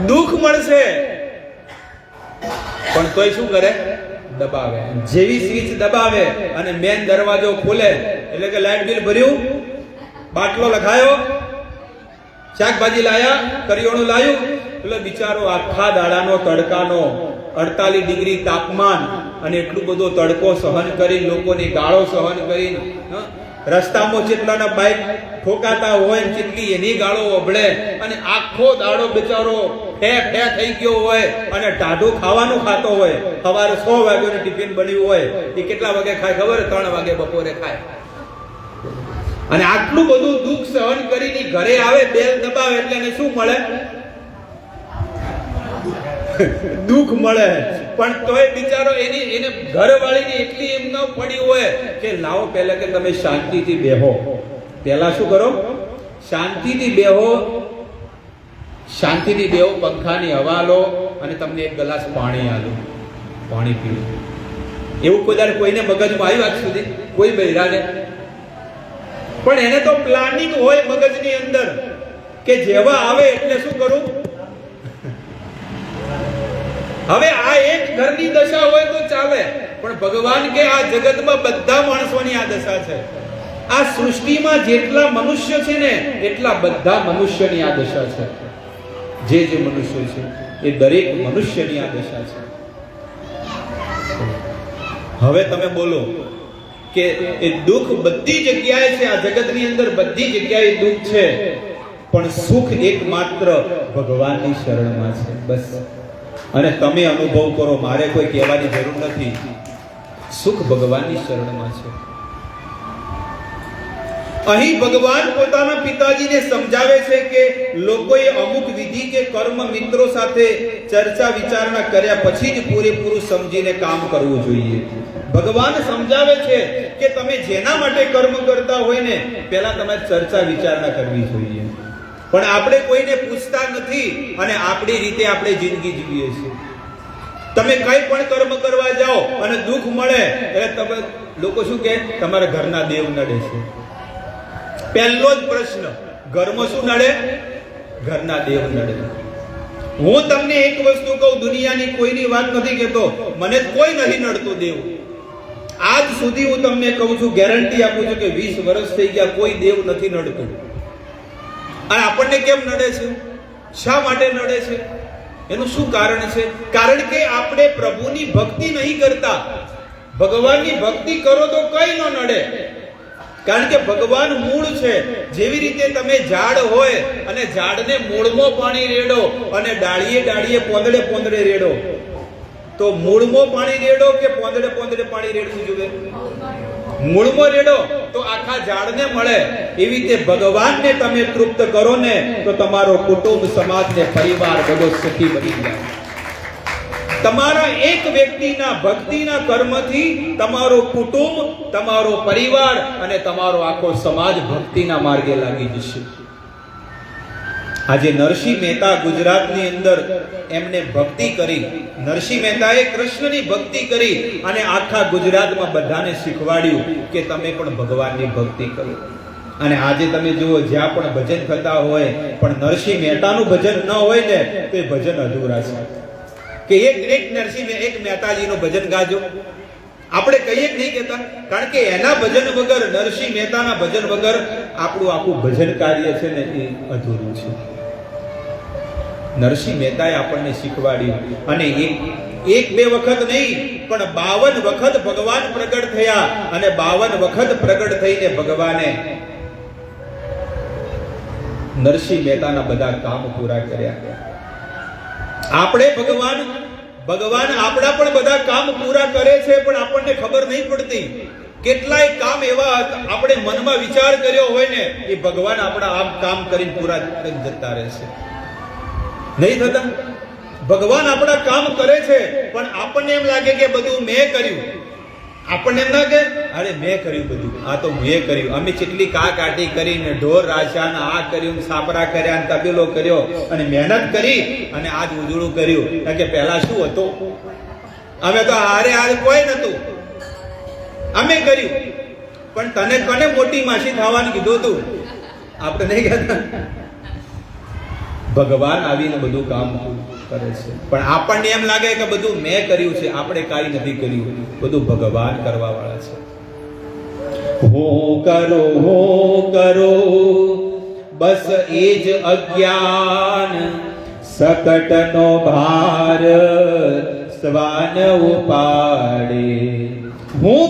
દુઃખ મળશે. પણ તોય શું કરે? દબાવે. જેવી સ્વિચ દબાવે અને મેન દરવાજો ખોલે એટલે કે લાઇટ બિલ ભર્યું, બાટલો લખાયો, શાકભાજી લાયા, કરિયાણું લાયું, એટલે બિચારો આખા દાડાનો તડકાનો 48 ડિગ્રી તાપમાન અને એટલું બધો તડકો સહન કરી, લોકોની ગાળો સહન કરી, રસ્તામાં જેટલાના બાઇક ઠોકાતા હોય જેટલી એની ગાળો ઓભળે અને આખો દાડો બિચારો ફે થઈ ગયો હોય અને ટાઢું ખાવાનું ખાતો હોય. સવારે 100 વાગ્યાનું ટિફિન બન્યું હોય, એ કેટલા વાગે ખાય ખબર? 3 વાગે બપોરે ખાય. અને આટલું બધું દુઃખ સહન કરીને ઘરે આવે, બેલ દબાવે એટલે એને શું મળે? દુઃખ મળે. પણ તોય બિચારો એને ઘરવાળીની એટલી એમ ન પડી હોય કે લાવો પહેલા કે તમે શાંતિથી બેહો. પહેલા શું કરો? શાંતિથી બેહો, શાંતિથી બેહો, પંખાની હવા લો અને તમને એક ગ્લાસ પાણી આલો, પાણી પીવો. એવું કોઈને મગજમાં આવ્યું આજ સુધી? કોઈ બૈરાને? પણ એને તો પ્લાનિંગ હોય મગજની અંદર કે જેવા આવે એટલે શું કરું. હવે આ એક ઘરની દશા હોય તો ચાલે, પણ ભગવાન કે આ જગતમાં બધા માણસોની આ દશા છે. આ સૃષ્ટિમાં જેટલા મનુષ્ય છે ને એટલા બધા મનુષ્યની આ દશા છે. જે મનુષ્ય છે એ દરેક મનુષ્યની આ દશા છે. હવે તમે બોલો કે એ દુઃખ બધી જગ્યાએ છે, આ જગતની અંદર બધી જગ્યાએ દુઃખ છે, પણ સુખ એકમાત્ર ભગવાનની શરણમાં છે. બસ. અને તમે અનુભવ કરો, મારે કોઈ કહેવાની જરૂર નથી. સુખ ભગવાનની શરણમાં છે. અહીં ભગવાન પોતાના પિતાજીને સમજાવે છે કે લોકોએ અમુક વિધિ કે કર્મ મિત્રો સાથે ચર્ચા વિચારણા કર્યા પછી જ પૂરેપૂરું સમજીને કામ કરવું જોઈએ. ભગવાન સમજાવે છે કે તમે જેના માટે કર્મ કરતા હોય ને પહેલા તમારે ચર્ચા વિચારણા કરવી જોઈએ. પણ આપણે કોઈને પૂછતા નથી અને આપણી રીતે આપણે જિંદગી જીવીએ છીએ. તમે કઈ પણ કર્મ કરવા જાઓ અને દુઃખ મળે એટલે તમે લોકો શું કહે? તમારા ઘરના દેવ નડે છે. પહેલો જ પ્રશ્ન, ઘરમાં શું નડે? ઘરના દેવ નડે. હું તમને એક વસ્તુ કહું, દુનિયાની કોઈની વાત નથી કહેતો, મને કોઈ નથી નડતું દેવ. આજ સુધી હું તમને કહું છું, ગેરંટી આપું છું કે 20 વર્ષ થઈ ગયા, કોઈ દેવ નથી નડતું. અને આપણને કેમ નડે છે? શા માટે નડે છે? એનું શું કારણ છે? કારણ કે આપણે પ્રભુની ભક્તિ નહીં કરતા. ભગવાનની ભક્તિ કરો તો કઈ ન નડે. કારણ કે ભગવાન મૂળ છે. જેવી રીતે તમે ઝાડ હોય અને ઝાડને મૂળમાં પાણી રેડો અને ડાળીએ પોંદડે રેડો, તો મૂળમાં પાણી રેડો કે પોંદડે પાણી રેડવું જોઈએ? મૂળમાં રેડો તો આખા ઝાડને મળે. એવી રીતે ભગવાનને તમે તૃપ્ત કરો ને તો તમારો કુટુંબ, સમાજ ને પરિવાર બધો સુખી બની જાય. તમારા એક વ્યક્તિના ભક્તિના કર્મથી તમારો કુટુંબ, તમારો પરિવાર અને તમારો આખો સમાજ ભક્તિના માર્ગે લાગી જશે. આજે નરસિંહ મહેતા ગુજરાતની અંદર એમને ભક્તિ કરી. નરસિંહ મહેતાએ કૃષ્ણની ભક્તિ કરી અને આખા ગુજરાતમાં બધાને શીખવાડ્યું કે તમે પણ ભગવાનની ભક્તિ કરો. અને આજે તમે જુઓ, જ્યાં પણ ભજન થતા હોય પણ નરસિંહ મહેતાનું ભજન ન હોય ને તો એ ભજન અધૂરા છે. કે એક મહેતાજીનું ભજન ગાજો, આપણે કહીએ જ નહીં કહેતા. કારણ કે એના ભજન વગર, નરસિંહ મહેતાના ભજન વગર આપણું આખું ભજન કાર્ય છે ને એ અધૂરું છે. નરસિંહ મહેતાએ આપણને શીખવાડ્યું અને એક બે વખત નહીં પણ 52 વખત ભગવાન પ્રગટ થયા અને 52 વખત પ્રગટ થઈને ભગવાને નરસિંહ મહેતાના બધા કામ પૂરા કર્યા. આપણે ભગવાન આપણા પણ બધા કામ પૂરા કરે છે, પણ આપણને ખબર નહીં પડતી. કેટલાય કામ એવા આપણે મનમાં વિચાર કર્યો હોય ને એ ભગવાન આપણા આમ કામ કરીને પૂરા જતા રહેશે. નહીં થતા. ભગવાન આપણા કામ કરે છે પણ આપણને એમ લાગે કે બધું મેં કર્યું. આપણને એમ ના કે અરે મેં કર્યું બધું, આ તો મેં કર્યું, અમે કેટલી કાટી કરીને ઢોર રાશા આ કર્યું, સાપરા કર્યા, તબેલો કર્યો અને મહેનત કરી અને આજ ઉજળું કર્યું. કે પહેલા શું હતું? અમે તો હારે કોઈ નતું, અમે કર્યું. પણ તને કને મોટી માસી થવાનું કીધું હતું? આપણે નહીં કહેતા. ભગવાન આવીને બધું કામ કરે છે, પણ આપણને એમ લાગે કે બધું મેં કર્યું છે. આપણે કાંઈ નથી કર્યું, બધું ભગવાન કરવા વાળા છે. હું કરો બસ એ જ અજ્ઞાન, સકટનો ભાર શ્વાન ઉપાડે. હું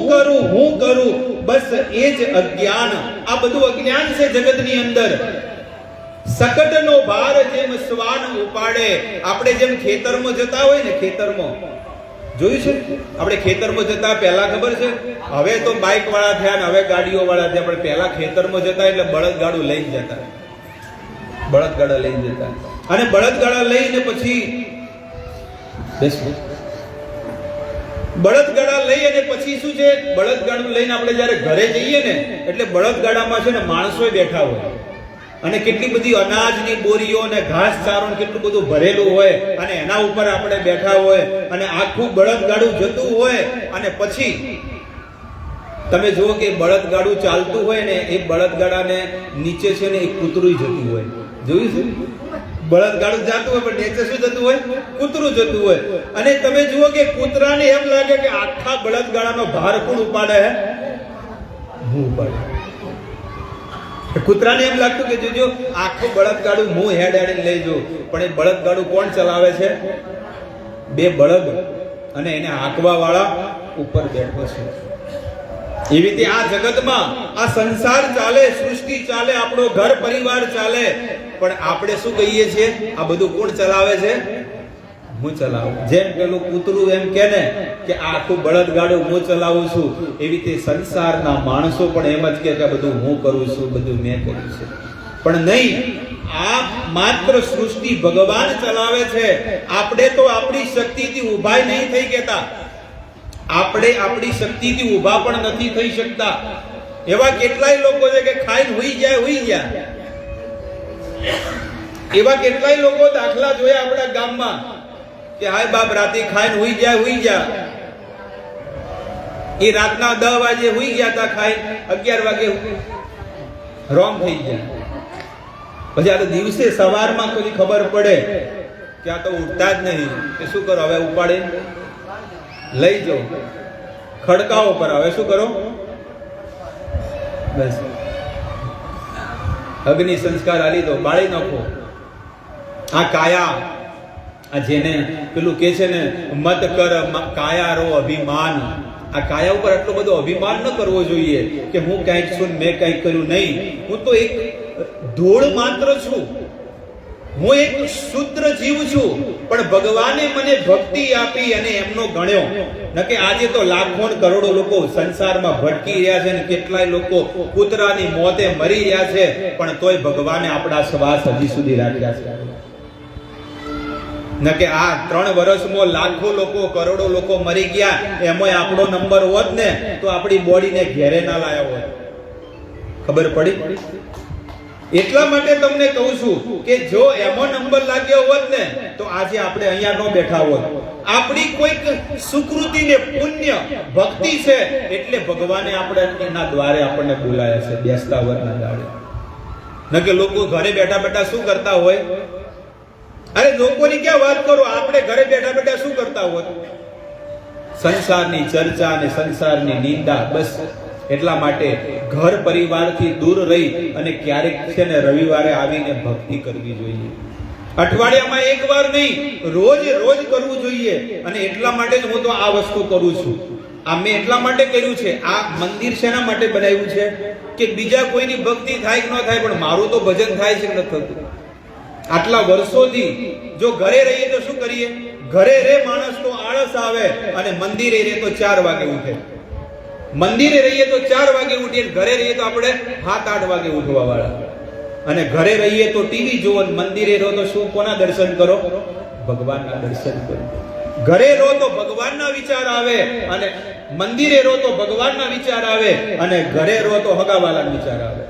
કરું બસ એ જ અજ્ઞાન. આ બધું અજ્ઞાન છે જગતની અંદર. સકટનો ભાર જેમ શ્વાન ઉપાડે. આપણે જેમ ખેતરમાં જતા હોય ને, ખેતરમાં જોયું છે આપણે ખેતરમાં જતા પહેલા ખબર છે, હવે તો બાઇક વાળા થયા ને હવે ગાડીઓ વાળા થયા, પણ પહેલા ખેતરમાં જતા એટલે બળદગાડું લઈને જતા, બળદગાડા લઈને જતા. અને બળદગાડા લઈને પછી બળદગાડા લઈ અને પછી શું છે, બળદગાડું લઈને આપણે જયારે ઘરે જઈએ ને એટલે બળદગાડામાં છે ને માણસો બેઠા હોય અને કેટલી બધી અનાજની બોરીઓ અને ઘાસ ચારો કેટલું બધું ભરેલું હોય અને એના ઉપર આપણે બેઠા હોય અને આખું બળદગાડું જતું હોય. અને પછી તમે જુઓ કે બળદગાડું ચાલતું હોય ને એ બળદગાડાને નીચે છે ને એક કૂતરું જતું હોય. જોયું છે? બળદગાડું જતું હોય પણ નીચે શું જતું હોય? કૂતરું જતું હોય. અને તમે જુઓ કે કૂતરાને એમ લાગે કે આખા બળદગાડાનો ભાર કોણ ઉપાડે? હું ઉપાડે. કૂતરાને એમ લાગતું કે જોજો આખું બળદગાડું હું હેડ હેડીને લઈ જાઉં, પણ એ બળદગાડું કોણ ચલાવે છે? બે બળદ અને એને હાંકવા વાળા ઉપર બેઠો છે. એવી રીતે આ જગતમાં આ સંસાર ચાલે, સૃષ્ટિ ચાલે, આપણો ઘર પરિવાર ચાલે, પણ આપણે શું કહીએ છીએ? આ બધું કોણ ચલાવે છે? હું ચલાવું. જેમ પેલું કૂતરું એમ કે ને કે આખું બળદગાડું હું ચલાવું છું, એવી રીતે સંસારના માણસો પણ એમ જ કે બધું હું કરું છું, બધું મેં કર્યું છે. પણ નહીં, આ માત્ર સૃષ્ટિ ભગવાન ચલાવે છે. આપણે તો આપણી શક્તિથી ઊભા નહીં થઈ કેતા, આપણે આપણી શક્તિથી ઊભા પણ નથી થઈ શકતા. એવા કેટલાય લોકો છે કે ખાઈને હુઈ ગયા. એવા કેટલાય લોકો દાખલા જોયા આપણા ગામમાં કે હાય બાપ રાતે ખાઈને હુઈ ગયા. એ રાતના 10 વાગે હુઈ ગયા હતા, ખાઈને 11 વાગે રોંગ થઈ ગયા. પછી આ તો દિવસે સવારમાં કોઈ ખબર પડે કે આ તો ઉઠતા જ નહીં, કે શું કરો હવે? ઉપાડે લઈ જાઓ ખડકાઓ પર. હવે શું કરો? બસ અગ્નિ સંસ્કાર આલી દો, બાળી નાખો. આ કાયા, આ જેને પેલું કે છે ને મત કર કાયારો અભિમાન, આ કાયા ઉપર આટલો બધો અભિમાન ન કરવો જોઈએ કે હું કંઈક છું, મેં કંઈક કર્યું. નહીં, હું તો એક ધૂળ માત્ર છું, હું એક શુદ્ર જીવ છું, પણ ભગવાને મને ભક્તિ આપી અને એમનો ગણ્યો. નકે આજે તો લાખો કરોડો લોકો સંસારમાં ભટકી રહ્યા છે ને કેટલાય લોકો કૂતરાની મોતે મરી રહ્યા છે, પણ તોય ભગવાને આપણા શ્વાસ હજી સુધી રાખ્યા છે. નકે આ 3 વર્ષમાં લાખો લોકો, કરોડો લોકો મરી ગયા, એમાં આપણો નંબર હોત ને તો આપણી બોડીને ઘેરે ના લાયા હોત. ખબર પડી? એટલા માટે તમને કહું છું કે જો એમો નંબર લાગ્યો હોત ને તો આજે આપણે અહીંયા ન બેઠા હોત. આપણી કોઈક સુકૃતિ ને પુણ્ય ભક્તિ છે એટલે ભગવાને આપણે એના દ્વારે આપણને બોલાયા છે બેસતા વરના દાડે. નકે લોકો ઘરે બેઠા શું કરતા હોય? અરે લોકોની ક્યાં વાત કરો, આપણે ઘરે બેઠા શું કરતા હોત? સંસારની ચર્ચા અને સંસારની નિંદા. બસ એટલા માટે ઘર પરિવારથી દૂર રહી અને ક્યારેક છે ને રવિવારે આવીને ભક્તિ કરવી જોઈએ. અઠવાડિયામાં એક વાર નહીં, રોજ કરવું જોઈએ. અને એટલા માટે જ હું તો આ વસ્તુ કરું છું. આ મેં એટલા માટે કર્યું છે. આ મંદિર શેના માટે બનાવ્યું છે કે બીજા કોઈની ભક્તિ થાય કે ન થાય, પણ મારું તો ભજન થાય છે કે નથી થતું. આટલા વર્ષોથી જો ઘરે રહીએ તો શું કરીએ? ઘરે રે માણસ તો આળસ આવે અને મંદિરે રે તો 4 વાગે ઉઠે. મંદિરે રહીએ તો 4 વાગે ઉઠીએ, ઘરે રહીએ તો આપણે 7-8 વાગે ઉઠવા વાળા. અને ઘરે રહીએ તો ટીવી જોવો, મંદિરે રહો તો શું, કોના દર્શન કરો? ભગવાનના દર્શન કરો. ઘરે રહો તો ભગવાનના વિચાર આવે અને મંદિરે રહો તો ભગવાનના વિચાર આવે, અને ઘરે રહો તો હગાવાલાના વિચાર આવે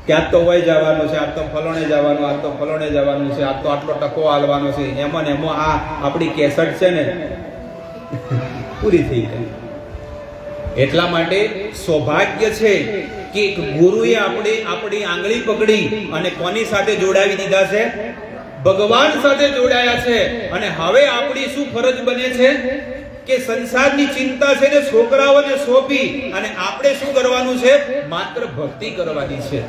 કે આજ તો વય જવાનું છે, આજ તો ફલોણે જવાનું, આજ તો ફલોણે જવાનું છે, આજ તો આટલો ટકો હાલવાનો છે. એમાં ને એમાં આ આપણી કેસટ છે ને પૂરી થઈ જાય. એટલા માટે સૌભાગ્ય છે કે ગુરુએ આપણી આંગળી પકડી અને કોની સાથે જોડાવી દીધા છે? ભગવાન સાથે જોડાયા છે. અને હવે આપણી શું ફરજ બને છે કે સંસારની ચિંતા છે ને છોકરાઓને સોંપી અને આપણે શું કરવાનું છે? માત્ર ભક્તિ કરવાની છે.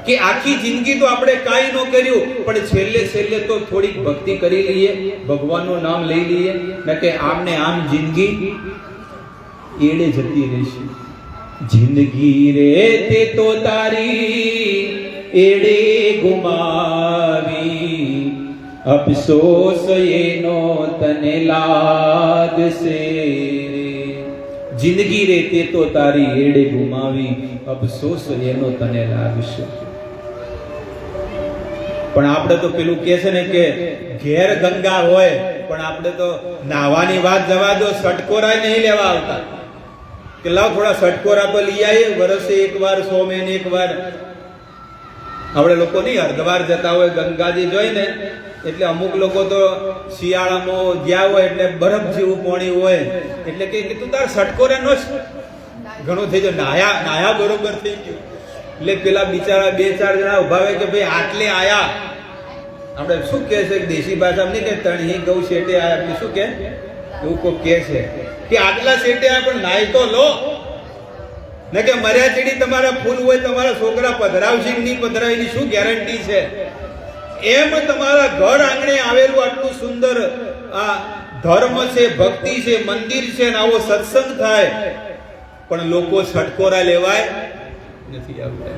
કે આખી જિંદગી તો આપણે કાંઈ ન કર્યું, પણ છેલ્લે તો થોડીક ભક્તિ કરી લઈએ, ભગવાનનું નામ લઈ લઈએ ને, કે આમ ને આમ જિંદગી એડે જતી રહેશે. જિંદગી રે તે તો તારી એડે ગુમાવી, અફસોસ એનો તને લાગશે. જિંદગી રે તે તો તારી એડે ગુમાવી, અફસોસ એનો તને લાગશે. પણ આપણે તો પેલું કે છે ને કે ઘેર ગંગા હોય, પણ આપણે તો નાવાની વાત જવા દો, સટકોરા નહીં લેવા આવતા કે લાવ થોડા સટકોરા તો લઈ આવીએ, વર્ષે એકવાર, 100 મહિને એકવાર. આપણે લોકો નહીં હરદ્વાર જતા હોય ગંગાજી જોઈને, એટલે અમુક લોકો તો શિયાળામાં ગયા હોય એટલે બરફ જેવું પાણી હોય એટલે કે તું તાર સટકોરા નો ઘણું થઈ જાય, નાયા બરોબર થઈ ગયું. એટલે પેલા બિચારા 2-4 જણા ઉભા હોય કે ભાઈ આટલે આયા, આપણે શું કહે છે દેશી ભાષામાં નહીં કે તણી ગૌ શેટે આયા, આપણે શું કે એવું કોઈ કહે છે કે આટલા શેટે આયા પણ નાઈ તો લો ને, કે મર્યા ચીડી તમારા ફૂલ હોય, તમારા છોકરા પધરાવશે કે નહીં પધરાવે એની શું ગેરંટી છે? એમ તમારા ઘર આંગણે આવેલું આટલું સુંદર આ ધર્મ છે, ભક્તિ છે, મંદિર છે ને આવો સત્સંગ થાય, પણ લોકો છટકોરા લેવાય નથી આવતા.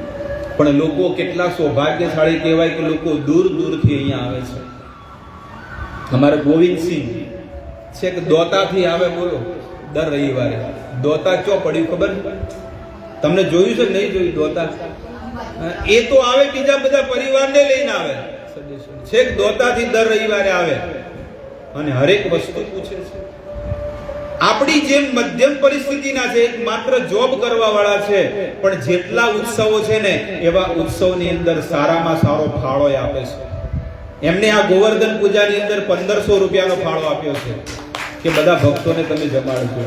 પણ લોકો કેટલા સૌભાગ્યશાળી કહેવાય કે લોકો દૂર દૂરથી અહીંયા આવે છે. અમારે ગોવિંદસિંહ છે કે દોતાથી આવે, બોલો, દર રવિવારે. દોતા ચો પડ્યું ખબર તમને? જોયું છે નહીં જોયું? દોતા એ તો આવે, બીજા બધા પરિવારને લઈને આવે, છેક દોતાથી દર રવિવારે આવે અને હરેક વસ્તુ પૂછે છે. આપણી જેમ મધ્યમ પરિસ્થિતિના છે, માત્ર જોબ કરવા વાળા છે, પણ જેટલા ઉત્સવો છે ને એવા ઉત્સવની અંદર સારામાં સારો ફાળો આપે છે. એમને આ ગોવર્ધન પૂજાની અંદર 1500 રૂપિયાનો ફાળો આપ્યો છે કે બધા ભક્તોને તમે જમાડજો.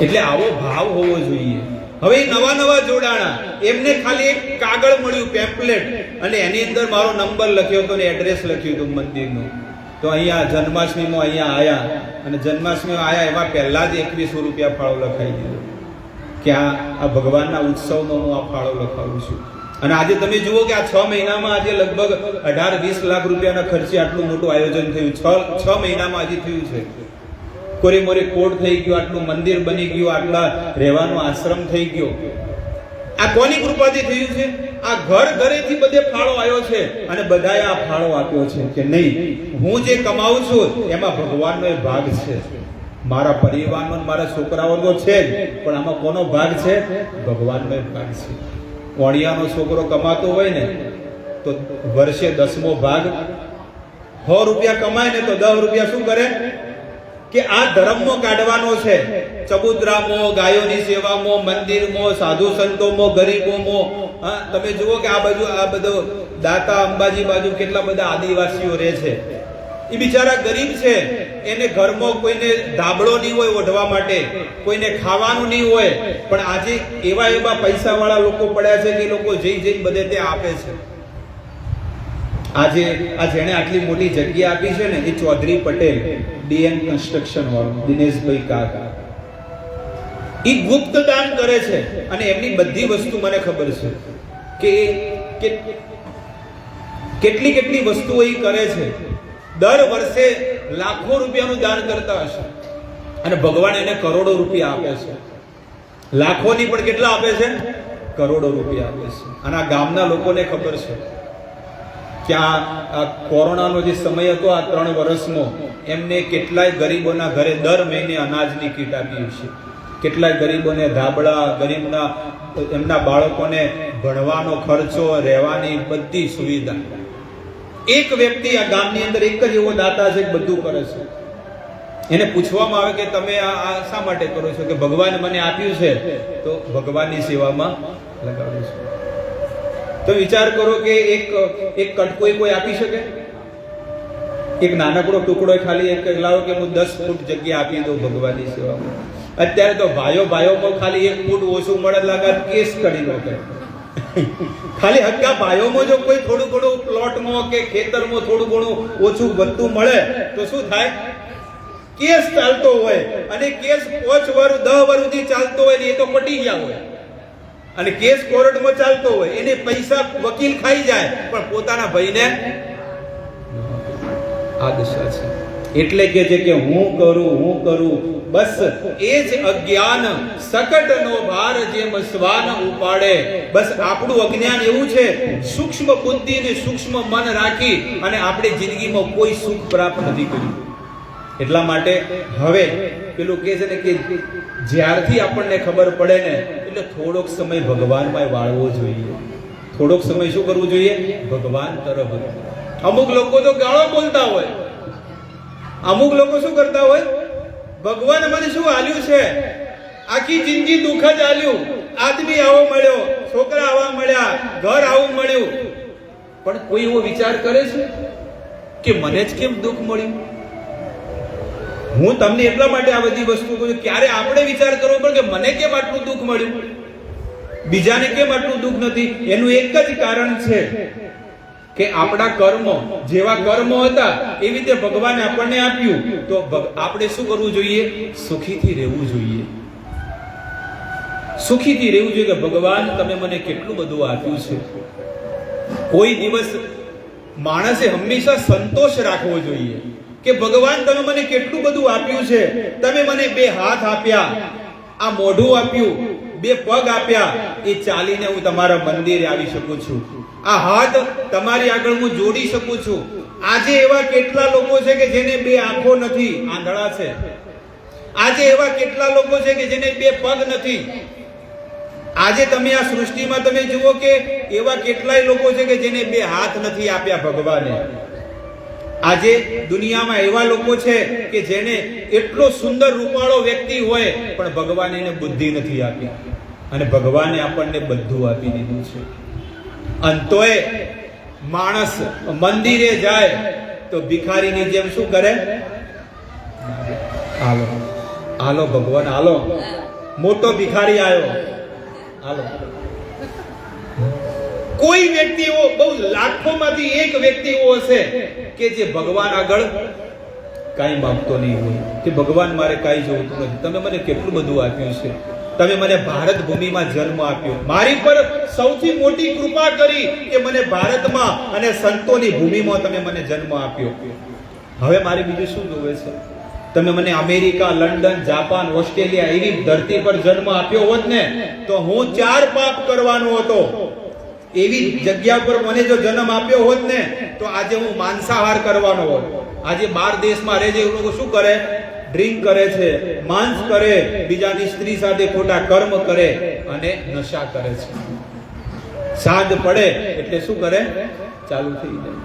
એટલે આવો ભાવ હોવો જોઈએ. હવે નવા જોડાણા, એમને ખાલી એક કાગળ મળ્યું, પેમ્પલેટ, અને એની અંદર મારો નંબર લખ્યો હતો ને એડ્રેસ લખ્યું હતું મંદિરનું. તો અહીંયા જન્માષ્ટમીમાં અહીંયા આયા, અને જન્માષ્ટમીમાં આયા એમાં પહેલા જ 2100 રૂપિયા ફાળો લખાઈ દીધો કે આ ભગવાનના ઉત્સવનો હું આ ફાળો લખાવું છું. અને આજે તમે જુઓ કે આ 6 મહિનામાં આજે લગભગ 18-20 લાખ રૂપિયાના ખર્ચે આટલું મોટું આયોજન થયું. 6 મહિનામાં હજી થયું છે. કોરે મોરે કોટ થઈ ગયો, આટલું મંદિર બની ગયું, આટલા રહેવાનો આશ્રમ થઈ ગયો. આ કોની કૃપાથી થયું છે? આ ઘરેથી બધે ફાળો આવ્યો છે અને બધાએ આ ફાળો આપ્યો છે કે નહીં, હું જે કમાઉં છું એમાં ભગવાનનો ભાગ છે, મારા પરિવારનો, મારા છોકરાઓનો છે જ, પણ આમાં કોનો ભાગ છે? ભગવાનનો ભાગ છે. ઓણિયાનો છોકરો કમાતો હોય ને તો વર્ષે 10મો ભાગ 100 રૂપિયા કમાય ને તો 10 રૂપિયા શું કરે કે આ ધર્મમાં કાઢવાનો છે. ચબુતરામાં, ગાયોની સેવામાં, મંદિરમાં, સાધુ સંતોમાં, ગરીબોમાં. તમે જુઓ કે આ બધો દાતા અંબાજી બાજુ કેટલા બધા આદિવાસીઓ રહે છે. એ બિચારા ગરીબ છે, એને ઘરમાં કોઈને ધાબળો નહીં હોય ઓઢવા માટે, કોઈને ખાવાનું નહીં હોય, પણ આજે એવા પૈસા વાળા લોકો પડ્યા છે કે લોકો જઈ બધે તે આપે છે. આજે આ જેણે આટલી મોટી જગ્યા આપી છે ને એ ચૌધરી પટેલ, ડીએન કન્સ્ટ્રક્શન વાળો દિનેશભાઈ કાકા, એ ગુપ્ત દાન કરે છે. અને એમની બધી વસ્તુ મને ખબર છે કે કેટલી વસ્તુઓ એ કરે છે. દર વર્ષે લાખો રૂપિયાનું દાન કરતા હશે અને ભગવાન એને કરોડો રૂપિયા આપે છે. લાખોની પણ કેટલા આપે છે? કરોડો રૂપિયા આપે છે. અને આ ગામના લોકોને ખબર છે કે આ કોરોનાનો જે સમય હતો, આ 3 વર્ષનો, એમને કેટલાય ગરીબોના ઘરે દર મહિને અનાજની કીટ આપી છે. કેટલાય ગરીબોને ધાબળા, ગરીબના એમના બાળકોને ભણવાનો ખર્ચો, રહેવાની બધી સુવિધા. એક વ્યક્તિ આ ગામની અંદર એક જ એવો દાતા છે કે બધું કરે છે. એને પૂછવામાં આવે કે તમે આ શા માટે કરો છો, કે ભગવાન મને આપ્યું છે તો ભગવાનની સેવામાં લગાડું છું. તો વિચાર કરો કે એક કટકો કોઈ આપી શકે? એક નાનકડો ટુકડો ખાલી એક લાવો કે હું 10 ફૂટ જગ્યા આપી દઉં ભગવાનની સેવામાં. અત્યારે તો ભાઈઓમાં ખાલી 1 ફૂટ ઓછું મળે લાગે કેસ કરી લો કે ખાલી હક્કા ભાઈઓમાં જો કોઈ થોડું ઘણું પ્લોટમાં કે ખેતરમાં થોડું ઘણું ઓછું વધતું મળે તો શું થાય? કેસ ચાલતો હોય અને કેસ 5 વર્ષ 10 વર્ષ સુધી ચાલતો હોય ને એ તો પટી ગયા હોય અને કેસ કોર્ટમાં ચાલતો હોય એને પૈસા વકીલ ખાઈ જાય પણ પોતાના ભાઈને આ દશા છે. એટલે કે છે કે હું કરું બસ એ જ અજ્ઞાન સકટનો ભાર જેમ શ્વાન ઉપાડે. બસ આપણું અજ્ઞાન એવું છે, સૂક્ષ્મ બુદ્ધિ અને સૂક્ષ્મ મન રાખી અને આપણે જિંદગીમાં કોઈ સુખ પ્રાપ્ત નથી કર્યું. એટલા માટે હવે પેલું કહે છે ને કે જ્યારથી આપણને ખબર પડે ને એટલે થોડોક સમય ભગવાનમાં વાળવો જોઈએ. થોડોક સમય શું કરવું જોઈએ? ભગવાન તરફ. અમુક લોકો તો ગાળો બોલતા હોય, અમુક લોકો શું કરતા હોય? ભગવાન મને શું આલ્યું છે? આખી જિંદગી દુઃખ જ આલ્યું. આદમી આવો મળ્યો, છોકરા આવા મળ્યા, ઘર આવું મળ્યું, પણ કોઈ એવો વિચાર કરે છે કે મને જ કેમ દુઃખ મળ્યું? હું તમને એટલા માટે આ બધી વસ્તુ કહું છું, ક્યારે આપણે વિચાર કરવો પડે કે મને કેમ આટલું દુઃખ મળ્યું, બીજાને કેમ આટલું દુઃખ નથી? એનું એક જ કારણ છે કે આપણા કર્મો જેવા કર્મો હતા એવી રીતે ભગવાને આપણને આપ્યું. તો આપણે શું કરવું જોઈએ? સુખીથી રહેવું જોઈએ. સુખીથી રહેવું જોઈએ કે ભગવાન તમે મને કેટલું બધું આપ્યું છે. કોઈ દિવસ માણસે હંમેશા સંતોષ રાખવો જોઈએ કે ભગવાન તમે મને કેટલું બધું આપ્યું છે. તમે મને 2 હાથ આપ્યા, આ મોઢું આપ્યું, 2 પગ આપ્યા, એ ચાલીને હું તમારા મંદિરે આવી શકું છું. આ હાથ તમારી આગળ હું જોડી શકું છું. આજે એવા કેટલા લોકો છે કે જેને 2 આંખો નથી, આંધળા છે. આજે એવા કેટલા લોકો છે કે જેને 2 પગ નથી. આજે તમે આ સૃષ્ટિમાં તમે જુઓ કે એવા કેટલાય લોકો છે કે જેને 2 હાથ નથી આપ્યા ભગવાને. આજે દુનિયામાં એવા લોકો છે કે જેને એટલો સુંદર રૂપાળો વ્યક્તિ હોય પણ ભગવાને એને બુદ્ધિ નથી આપી અને ભગવાને આપણને બધું આપી દીધું છે. અંતોય માણસ મંદિરે જાય તો ભિખારીની જેમ શું કરે? હાલો હાલો ભગવાન હાલો, મોટો ભિખારી આવ્યો, હાલો. કોઈ વ્યક્તિ એવો, બહુ લાખોમાંથી એક વ્યક્તિ એવો હશે કે જે ભગવાન આગળ કાંઈ માંગતો નહીં હોય કે ભગવાન મારે કાંઈ જોઈતું નથી, તમે મને કેટલું બધું આપ્યું છે, તમે મને ભારત ભૂમિમાં જન્મ આપ્યો, મારી પર સૌથી મોટી કૃપા કરી કે મને ભારતમાં અને સંતોની ભૂમિમાં તમે મને જન્મ આપ્યો. હવે મારે બીજું શું જોવે છે? તમે મને અમેરિકા, લંડન, જાપાન, ઓસ્ટ્રેલિયા એવી ધરતી પર જન્મ આપ્યો હોત ને તો હું 4 પાપ કરવાનો હતો. એવી જગ્યા પર મને જો જન્મ આપ્યો હોત ને તો આજે હું માંસાહાર કરવાનો હોત. આજે 12 દેશમાં રહે છે એ લોકો શું કરે? ડ્રિંક કરે છે, માંસ કરે, બીજાની સ્ત્રી સાથે ખોટા કર્મ કરે અને નશા કરે છે. સાંજ પડે એટલે શું કરે? ચાલુ થઈ જાય.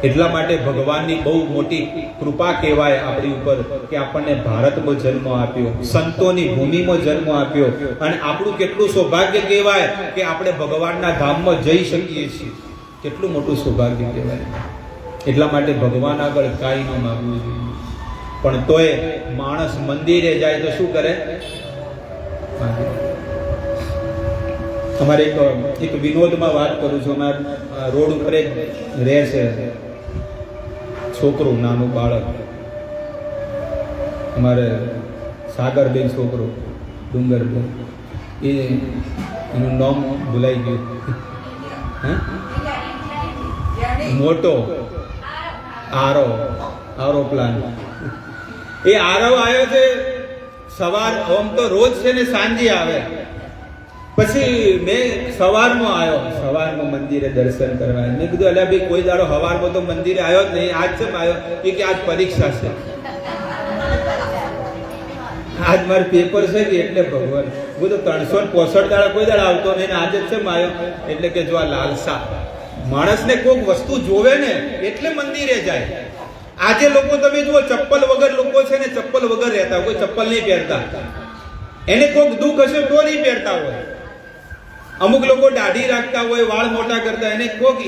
એટલા માટે ભગવાનની બહુ મોટી કૃપા કહેવાય આપણી ઉપર કે આપણને ભારતમાં જન્મ આપ્યો, સંતોની ભૂમિમાં જન્મ આપ્યો અને આપણું કેટલું સૌભાગ્ય કહેવાય કે આપણે ભગવાનના ધામમાં જઈ શકીએ છીએ. કેટલું મોટું સૌભાગ્ય કહેવાય. એટલા માટે ભગવાન આગળ કાંઈ ન માંગવું જોઈએ. પણ તોય માણસ મંદિરે જાય તો શું કરે? અમારે એક વિનોદમાં વાત કરું છું. અમારા રોડ ઉપર એક રહે છે છોકરું, નાનું બાળક, અમારે સાગરબેન છોકરો, ડુંગરબેન, એનું નામ ભૂલાઈ ગયું. મોટો આરો પ્લાન. એ આરવ આવ્યો છે સવાર, આમ તો રોજ છે ને સાંજે આવે. પછી મેં સવારમાં આવ્યો, સવારમાં મંદિરે દર્શન કરવા. મેં કીધું અલ્યા ભાઈ કોઈ દાડો સવારમાં તો મંદિરે આવ્યો જ નહીં, આજ કેમ આવ્યો? કે આજ પરીક્ષા છે, આજ મારું પેપર છે કે એટલે ભગવાન. હું તો 365 દાડા કોઈ દાડા આવતો નહીં, આજે જ કેમ આવ્યો? એટલે કે જો આ લાલસા માણસને કોઈક વસ્તુ જોવે ને એટલે મંદિરે જાય. આજે લોકો તમે જુઓ ચપ્પલ વગર લોકો છે ને ચપ્પલ વગર રહેતા, કોઈ ચપ્પલ નહીં પહેરતા, એને કોઈક દુઃખ હશે તો નહીં પહેરતા હોય. અમુક લોકો દાઢી રાખતા હોય, વાળ મોટા કરતા, એને કોઈક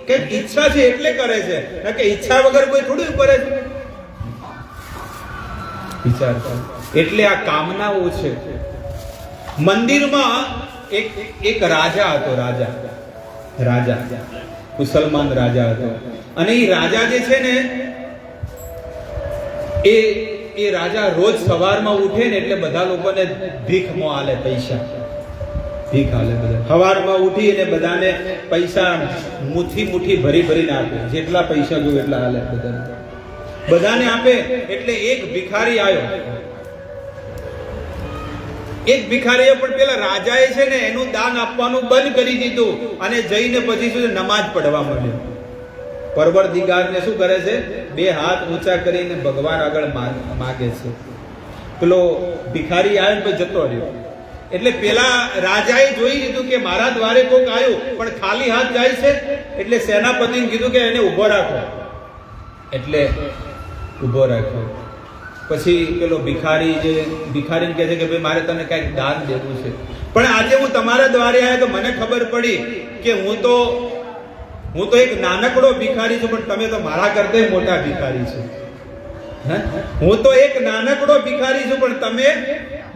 કઈક ઈચ્છા છે એટલે કરે છે, કે ઈચ્છા વગર કોઈ થોડું કરે છે. વિચાર એટલે આ કામનાઓ છે. મંદિરમાં એક રાજા હતો, રાજા મુસલમાન રાજા હતો. અને એ રાજા જે છે ને એ રાજા રોજ સવારમાં ઉઠે ને એટલે બધા લોકોને ભીખમાં આલે, પૈસા ભીખ આલે. બધા સવારમાં ઉઠી અને બધાને પૈસા મુઠ્ઠી ભરીને આપે, જેટલા પૈસા જોઈએ એટલા આલે, બધાને આપે. એટલે એક ભિખારી આવ્યો, એક ભિખારીએ પણ પેલા રાજાએ છે ને એનું દાન આપવાનું બંધ કરી દીધું અને જઈને પછી શું નમાજ પડવા માંડ્યો. પરવરદિગારને શું કરે છે, બે હાથ ઊંચા કરીને ભગવાન આગળ માગે છે. પેલો ભિખારી આવ્યો પછી જતો રહ્યો. એટલે પેલા રાજાએ જોઈ લીધું કે મારા દ્વારે કોઈક આવ્યું પણ ખાલી હાથ જાય છે, એટલે સેનાપતિને કીધું કે એને ઉભો રાખો. એટલે ઉભો રાખ્યો. પછી પેલો ભિખારીને કહે છે કે ભાઈ મારે તને કઈક દાન દેવું છે, પણ આજે હું તમારા દ્વારે આવ્યો તો મને ખબર પડી કે હું તો એક નાનકડો ભિખારી છું, પણ તમે તો મારા કરતા મોટા ભિખારી છો. હું તો એક નાનકડો ભિખારી છું પણ તમે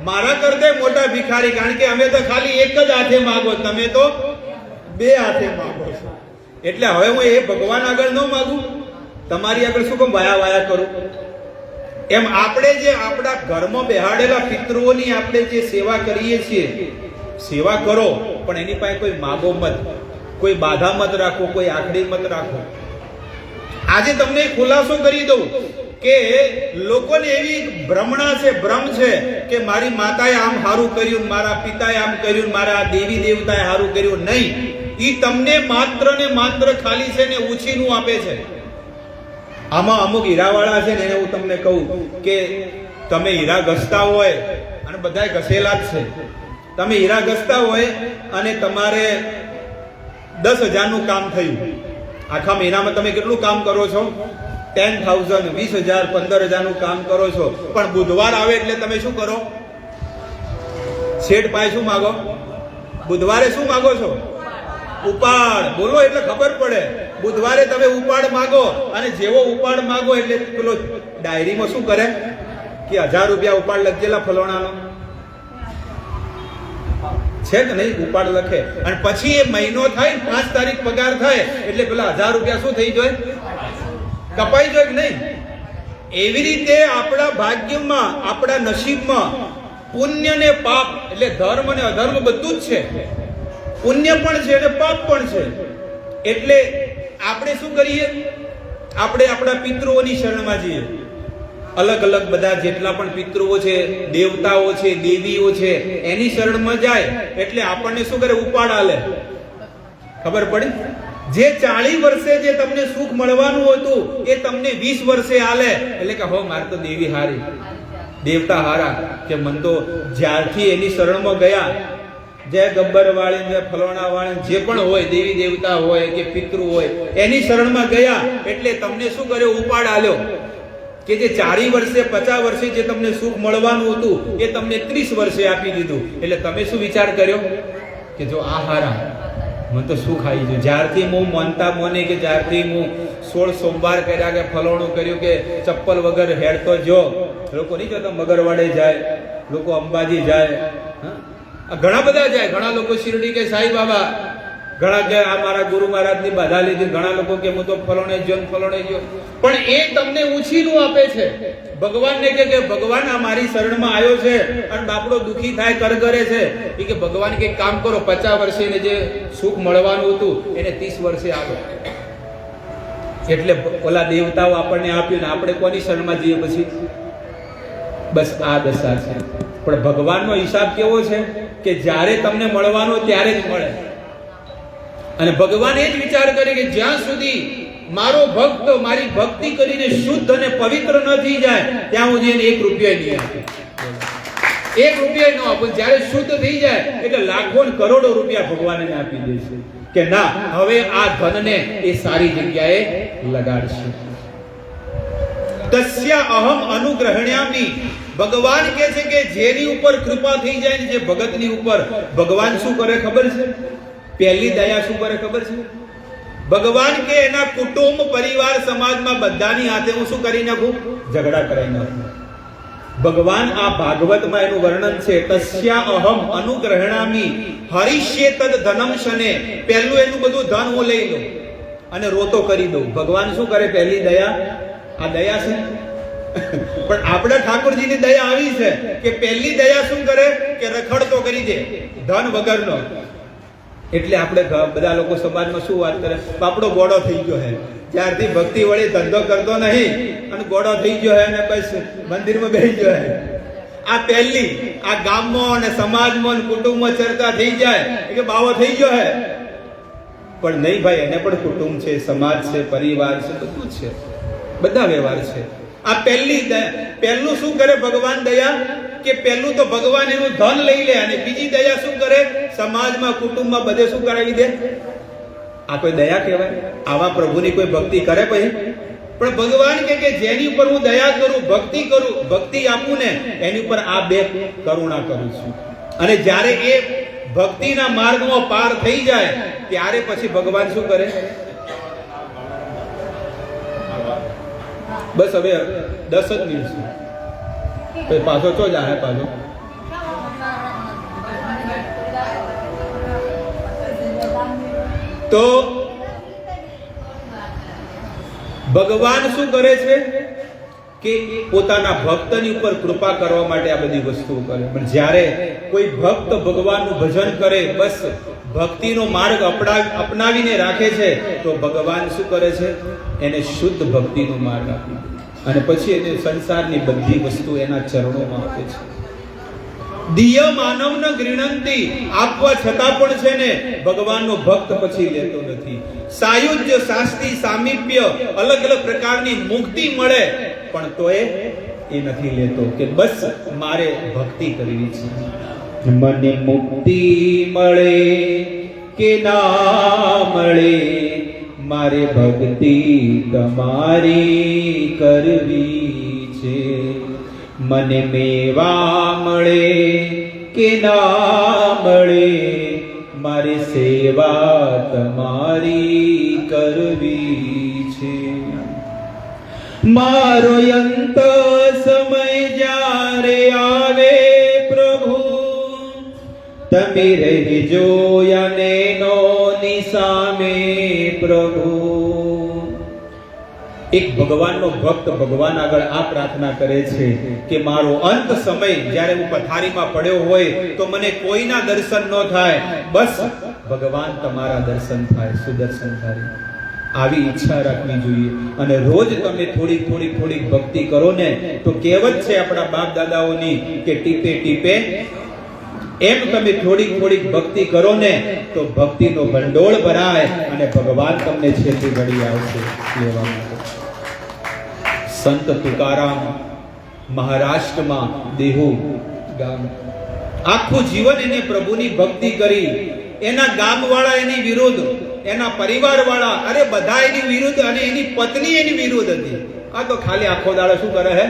મારા કરતા મોટા ભિખારી, કારણ કે અમે તો ખાલી એક જ હાથે માગો, તમે તો બે હાથે માગો છો. એટલે હવે હું એ ભગવાન આગળ ન માગું, તમારી આગળ શું કેમ વાયા કરું? એમ આપણે જે આપણા ઘરમાં બેહાડેલા પિતૃઓની આપણે જે સેવા કરીએ છીએ, સેવા કરો, પણ એની પાસે કોઈ માગો મત, કોઈ બાધા મત રાખો, કોઈ આખડી મત રાખો. આજે તમને ખુલાસો કરી દઉં કે લોકોને એવી ભ્રમણા છે, ભ્રમ છે કે મારી માતાએ આમ સારું કર્યું, મારા પિતાએ આમ કર્યું, મારા દેવી દેવતાએ સારું કર્યું. નહીં, ઈ તમને માત્ર ને માત્ર ખાલી છે ને ઉછીનું આપે છે. આમાં અમુક હીરાવાળા છે ને એને હું તમને કહું કે તમે હીરા ઘસતા હોય, અને બધા ઘસેલા જ છે, તમે હીરા ઘસતા હોય અને તમારે 10,000નું કામ થયું, આખા મહિનામાં તમે કેટલું કામ કરો છો? 10,000, 20,000, 15,000નું કામ કરો છો. પણ બુધવાર આવે એટલે તમે શું કરો? શેઠ પાસે શું માગો? બુધવારે શું માગો છો? ઉપાડ. બોલો એટલે ખબર પડે. બુધવારે તમે ઉપાડ માગો, અને જેવો ઉપાડ માગો એટલે પેલો ડાયરીમાં શું કરે કે 1000 રૂપિયા ઉપાડ લખેલા ફલોણાનો છે કે નહીં, ઉપાડ લખે. અને પછી એ મહિનો થાય, 5 તારીખ પગાર થાય એટલે પેલા 1000 રૂપિયા શું થઈ જાય? કપાઈ જાય કે નહીં? એવી રીતે આપણા ભાગ્યમાં, આપણા નસીબમાં પુણ્ય ને પાપ, એટલે ધર્મ અને અધર્મ બધું જ છે. પુણ્ય પણ છે અને પાપ પણ છે. એટલે આપણે શું કરીએ? આપણે આપણા પિતૃઓની શરણમાં જઈએ. અલગ અલગ બધા જેટલા પણ પિતૃઓ છે, દેવતાઓ છે, દેવીઓ છે, એની શરણમાં જાય એટલે આપણને શું કરે? ઉપાડ આલે. ખબર પડી? જે 40 વર્ષે જે તમને સુખ મળવાનું હતું એ તમને 20 વર્ષે આલે. એટલે કે હો મારે તો દેવી હારી, દેવતા હારા, કે મન તો જ્યારથી એની શરણમાં ગયા, જે ગબ્બર વાળી, જે ફલોણા વાળી, જે પણ હોય, દેવી દેવતા હોય કે પિતૃ હોય, એની શરણમાં ગયા એટલે તમને શું કર્યો? ઉપાડ આલ્યો. કે જે 40 વર્ષે 50 વર્ષે જે તમને સુખ મળવાનું હતું એ તમને 30 વર્ષે આપી દીધું. એટલે તમે શું વિચાર કર્યો કે જો આ હારા, મને તો સુખ આવી ગયું. જ્યારથી હું માનતા મોને, કે જ્યારથી હું 16 સોમવાર કર્યા, કે ફલોણું કર્યું, કે ચપ્પલ વગર હેડતો જો, લોકો નહીં જોતા મગરવાડે જાય, લોકો અંબાજી જાય, ઘણા બધા જાય, ઘણા લોકો શિરડી કે સાઈ બાબા, ઘણા કે આ મારા ગુરુ મહારાજની બાધા લીધી, ઘણા લોકો કે હું તો ફલોણે ગયો. પણ એ તમને ઉછીનું આપે છે. ભગવાનને કે ભગવાન આ મારી શરણમાં આવ્યો છે અને બાપડો દુખી થાય, કરગરે છે, એ કે ભગવાન કે કામ કરો, 50 વર્ષે એને જે સુખ મળવાનું હતું એને 30 વર્ષે આપો. એટલે ઓલા દેવતાઓ આપણને આપ્યું ને આપણે કોની શરણમાં જઈએ પછી? બસ આ દશા છે. પણ ભગવાનનો હિસાબ કેવો છે કે જ્યારે તમને મળવાનો ત્યારે જ મળે. અને ભગવાન એ જ વિચાર કરે કે જ્યાં સુધી મારો ભક્ત મારી ભક્તિ કરીને શુદ્ધ અને પવિત્ર ન થઈ જાય ત્યાં સુધી એને 1 રૂપિયા નહીં આપે. 1 રૂપિયા ન આપે. જ્યારે શુદ્ધ થઈ જાય એટલે લાખો ને કરોડો રૂપિયા ભગવાન એને આપી દેશે કે ના, હવે આ ધનને એ સારી જગ્યાએ લગાડશે. તસ્યા અહમ અનુગ્રહણ્યામિ. ભગવાન કહે છે કે જેની ઉપર કૃપા થઈ જાય ને, જે ભગતની ઉપર, ભગવાન શું કરે ખબર છે? પહેલી દયા શું કરે ખબર છે? ભગવાન કે એના કુટુંબ, પરિવાર, સમાજમાં બધાની હાથે હું શું કરી નાખું? ઝઘડા કરાવી નાખું. ભગવાન આ ભાગવતમાં એનું વર્ણન છે. તસ્યા અહમ અનુગ્રહણામિ હરિષ્યે તદ ધનમ શને. પહેલું એનું બધું ધન હું લઈ લઉં અને રોતો કરી દઉં. ભગવાન શું કરે? પહેલી દયા. આ દયા છે. પણ આપણા ઠાકોરજીની દયા આવી છે કે પહેલી દયા શું કરે? કે રખડતો કરી દે, ધન વગરનો. એટલે આપણે બધા લોકો સમાજમાં શું વાત કરે? બાપડો ગોળો થઈ ગયો હે, જ્યારથી ભક્તિ વળી ધંધો કરતો નહીં અને ગોળો થઈ ગયો હે ને બસ મંદિરમાં બેસી ગયો હે. આ પહેલી, આ ગામમાં અને સમાજમાં અને કુટુંબમાં ચર્ચા થઈ જાય કે બાવો થઈ ગયો હે. પણ નહીં ભાઈ, એને પણ કુટુંબ છે, સમાજ છે, પરિવાર છે, બધું છે, બધા વ્યવહાર છે. આ પહેલું શું કરે ભગવાન? દયા. કે પહેલું તો ભગવાન એનું ધન લઈ લે, અને બીજી દયા શું કરે? સમાજમાં, કુટુંબમાં બધે શું કરાવી દે? આ કોઈ દયા કહેવાય? આવા પ્રભુની કોઈ ભક્તિ કરે પછી? પણ ભગવાન કે જેની ઉપર હું દયા કરું, ભક્તિ કરું, ભક્તિ આપું ને, એની ઉપર આ બે કરુણા કરું છું. અને જ્યારે એ ભક્તિના માર્ગમાં પાર થઈ જાય ત્યારે પછી ભગવાન શું કરે? બસ હવે 10 જ મિનિટ છે, પાછો ચો જાય પાછો. તો ભગવાન શું કરે છે કે પોતાના ભક્તની ઉપર કૃપા કરવા માટે આ બધી વસ્તુઓ કરે. પણ જ્યારે કોઈ ભક્ત ભગવાનનું ભજન કરે, બસ ભક્તિનો માર્ગ અપનાવીને રાખે છે, તો ભગવાન શું કરે છે? એને શુદ્ધ ભક્તિનો માર્ગ આપી દે અને પછી એને સંસારની બધી વસ્તુ એના ચરણોમાં આપે છે. દિય માનવન ગૃણંતી. આપવા છતાં પણ છે ને ભગવાનનો ભક્ત પછી લેતો નથી. સાયુજ્ય, શાસ્તિ, સામીપ્ય, અલગ અલગ પ્રકારની મુક્તિ મળે પણ તોય એ નથી લેતો કે બસ મારે ભક્તિ કરવી છે. મને મુક્તિ મળે કે ના મળે, મારે ભક્તિ તમારી કરવી છે. મને મેવા મળે કે ના મળે, મારે સેવા તમારી કરવી છે. મારો અંત સમય જ્યારે આવે પ્રભુ, તમે રહેજો યાને નો નિસામે પ્રભુ. એક ભગવાનનો ભક્ત ભગવાન આગળ આ પ્રાર્થના કરે છે કે મારો અંત સમય જ્યારે હું પથારીમાં પડ્યો હોય તો મને કોઈના દર્શન ન થાય, બસ ભગવાન તમારા દર્શન થાય, સુદર્શન થાય. આવી ઈચ્છા રાખવી જોઈએ. અને રોજ તમે થોડી ભક્તિ કરો ને, તો કહેવત છે આપણા બાપ દાદાઓની કે ટીપે ટીપે એમ તમે થોડીક ભક્તિ કરો ને તો ભક્તિનો ભંડોળ ભરાય અને ભગવાન તમને છેતી વળી આવશે. સંત તુકારામ મહારાષ્ટ્રમાં દેહુ ગામ, આખું જીવન એને પ્રભુની ભક્તિ કરી. એના ગામવાળા એની વિરુદ્ધ, એના પરિવારવાળા, અરે બધા એની વિરુદ્ધ, અને એની પત્ની એની વિરુદ્ધ હતી. આ તો ખાલી આખો દાડો શું કરે હે?